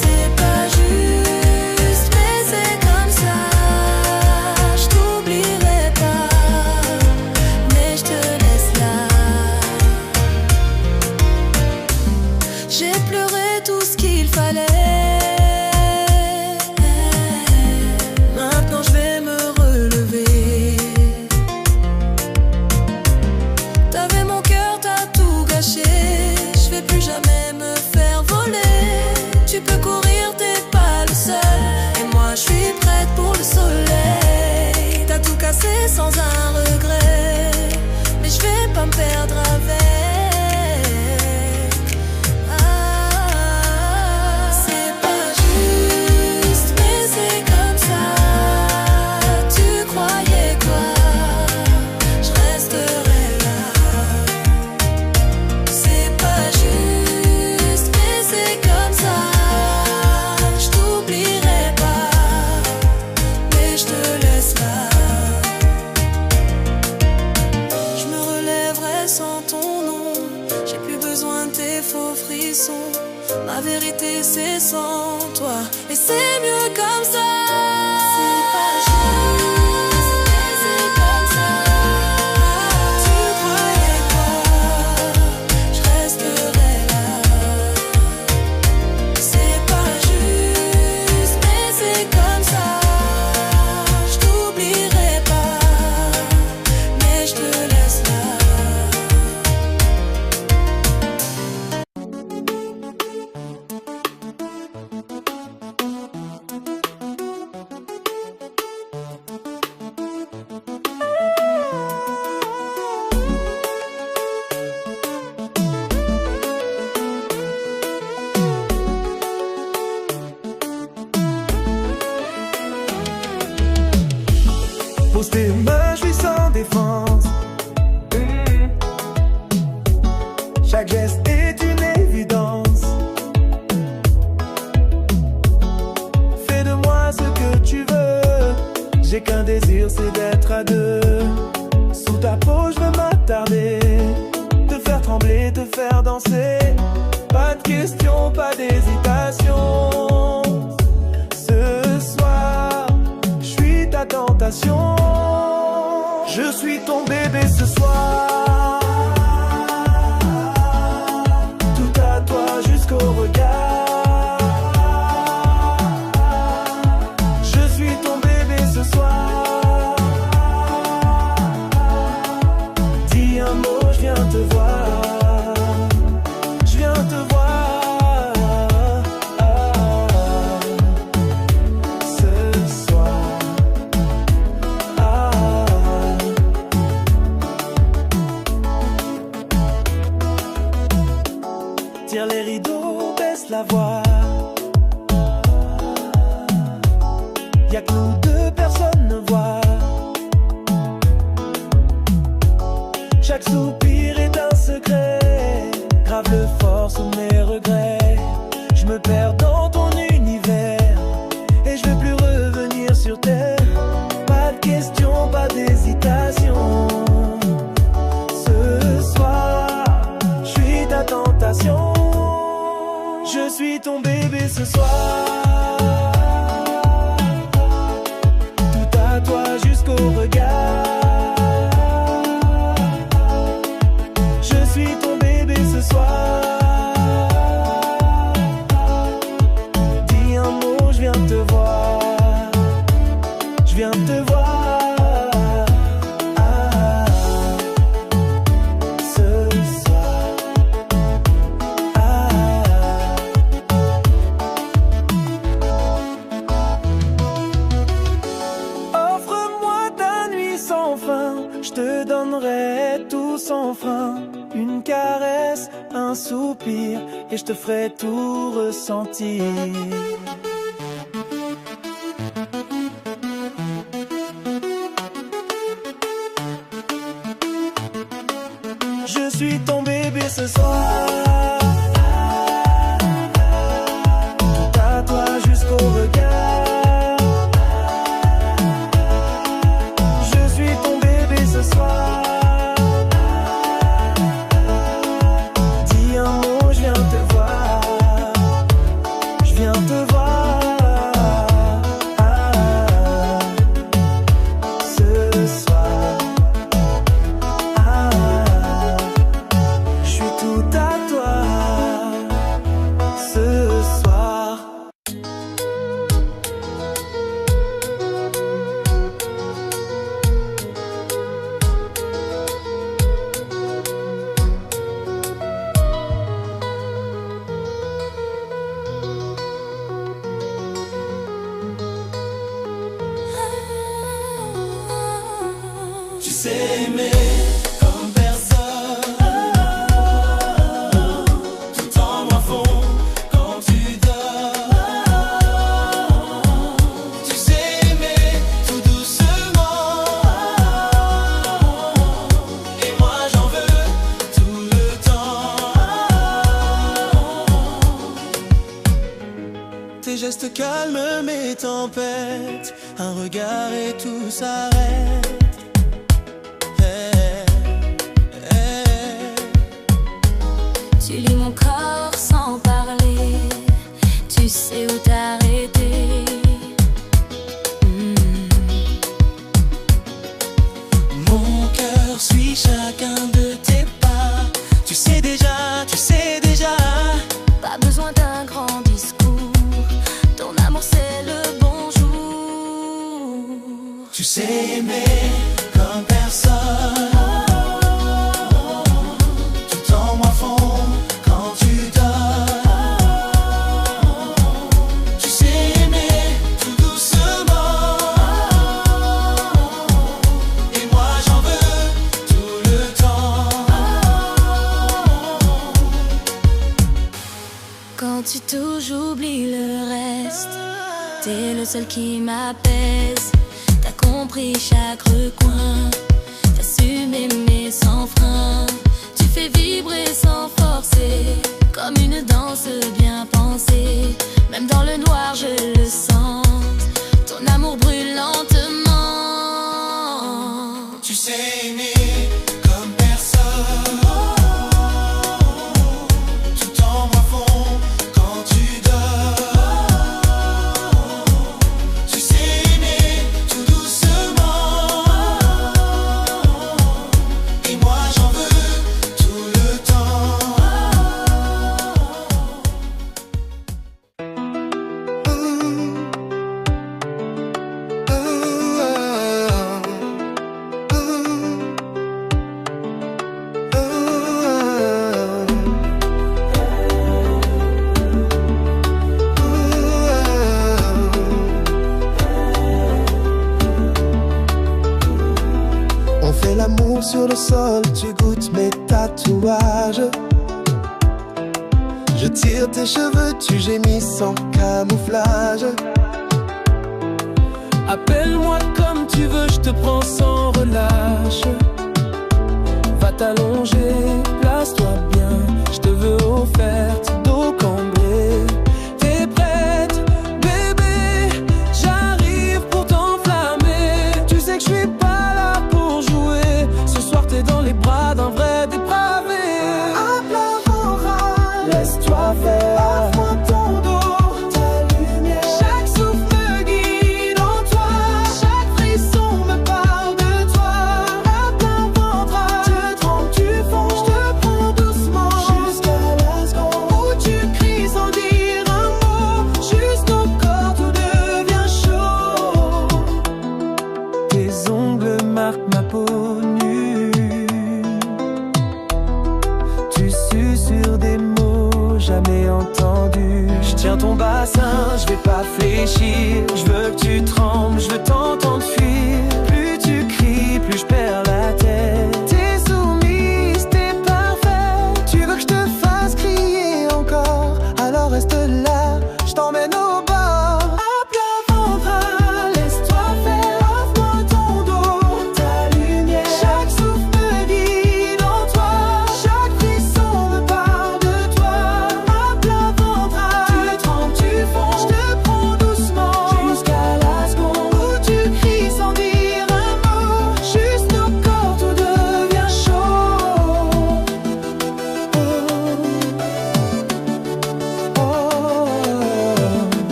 C'est pas juste, mais c'est comme ça. Je t'oublierai pas, mais je te laisse là. J'ai pleuré dire t'es pas le seul. Et moi je suis prête pour le soleil. T'as tout cassé sans un regret, mais je vais pas me perdre avec. C'est pas juste, mais c'est comme ça. Tu croyais quoi? Je resterai là. C'est pas juste, mais c'est comme ça. Je t'oublierai pas, mais je te laisse là. Je me relèverai sans ton nom. J'ai plus besoin de tes faux frissons. Ma vérité c'est sans toi, et c'est mieux comme ça. C'est pas juste, mais c'est comme ça. Tu croyais quoi? Je resterai là. C'est pas juste, mais c'est comme ça. Je t'oublierai pas, mais je te laisse là. Pose tes mains, je suis sans défense. Chaque geste est une évidence. Fais de moi ce que tu veux. J'ai qu'un désir, c'est d'être à deux. Sous ta peau, je veux m'attarder. Te faire trembler, te faire danser. Pas de question, pas d'hésitation. Ce soir, je suis ta tentation. Je suis ton bébé ce soir. Tout à toi jusqu'au regard. Je suis ton bébé ce soir. Dis un mot, je viens te voir. Je viens te voir. Ce soir. Tire les rideaux, baisse la voix. Y'a que nous deux, personne ne voit. Chaque soupir est un secret. Grave le fort sous mes regrets. Je me perds dans ton univers et je veux plus revenir sur terre. Pas de question, pas d'hésitation. Ce soir, je suis ta tentation. Je suis ton bébé ce soir. Tout à toi jusqu'au regard. Je suis ton bébé ce soir. Dis un mot, je viens te voir. Je viens te voir. Ce soir. Offre-moi ta nuit sans fin. Je te donnerai tout sans frein. Une caresse, un soupir, et je te ferai tout ressentir. Je suis ton bébé ce soir. Tout à toi jusqu'au regard. Je suis ton bébé ce soir. Dis un mot, je viens te voir. Je viens te voir. Ce soir. Je suis tout à sais aimer comme personne, tout en moi fond quand tu dors. Tu sais aimer tout doucement, et moi j'en veux tout le temps. Tes gestes calment mes tempêtes, un regard et tout s'arrête. Tu lis mon corps sans parler, tu sais où t'arrêter. Mon cœur suit chacun de tes pas. Tu sais déjà, Pas besoin d'un grand discours, ton amour c'est le bonjour. tu sais aimer comme personne, tout en moi fond quand tu dors. Tu sais aimer tout doucement, et moi j'en veux tout le temps. Quand tu touches, j'oublie le reste. T'es le seul qui m'apaise. T'as compris chaque recoin. T'as su m'aimer sans frein. Tu fais vibrer sans forcer, comme une danse bien pensée. Même dans le noir, je le sens. Ton amour brûle lentement. Tu sais aimer comme personne, tout en moi fond quand tu dors. Tu sais aimer tout doucement, et moi j'en veux tout le temps. On fait l'amour sur le sol, tu goûtes mes tatouages. Je tire tes cheveux, tu gémis sans camouflage. Appelle-moi comme tu veux, je te prends sans relâche. Va t'allonger, place-toi bien. Je te veux offerte, dos cambré. T'es prête, bébé? J'arrive pour t'enflammer. Tu sais que je suis pas là pour jouer. Ce soir t'es dans les bras d'un vrai dépravé. À plat ventre, Laisse-toi faire. offre-moi ton dos, ta lumière. Chaque souffle me guide en toi. Chaque frisson me parle de toi. À plein ventre, je tremble, tu fonds. Je te prends doucement jusqu'à la seconde Où tu cries sans dire un mot. juste nos corps, tout devient chaud. Tes ongles marquent ma peau nue. Tu susurres des mots jamais entendus. Je tiens ton bassin, je vais pas fléchir. Je veux que tu trembles, je veux t'entendre fuir.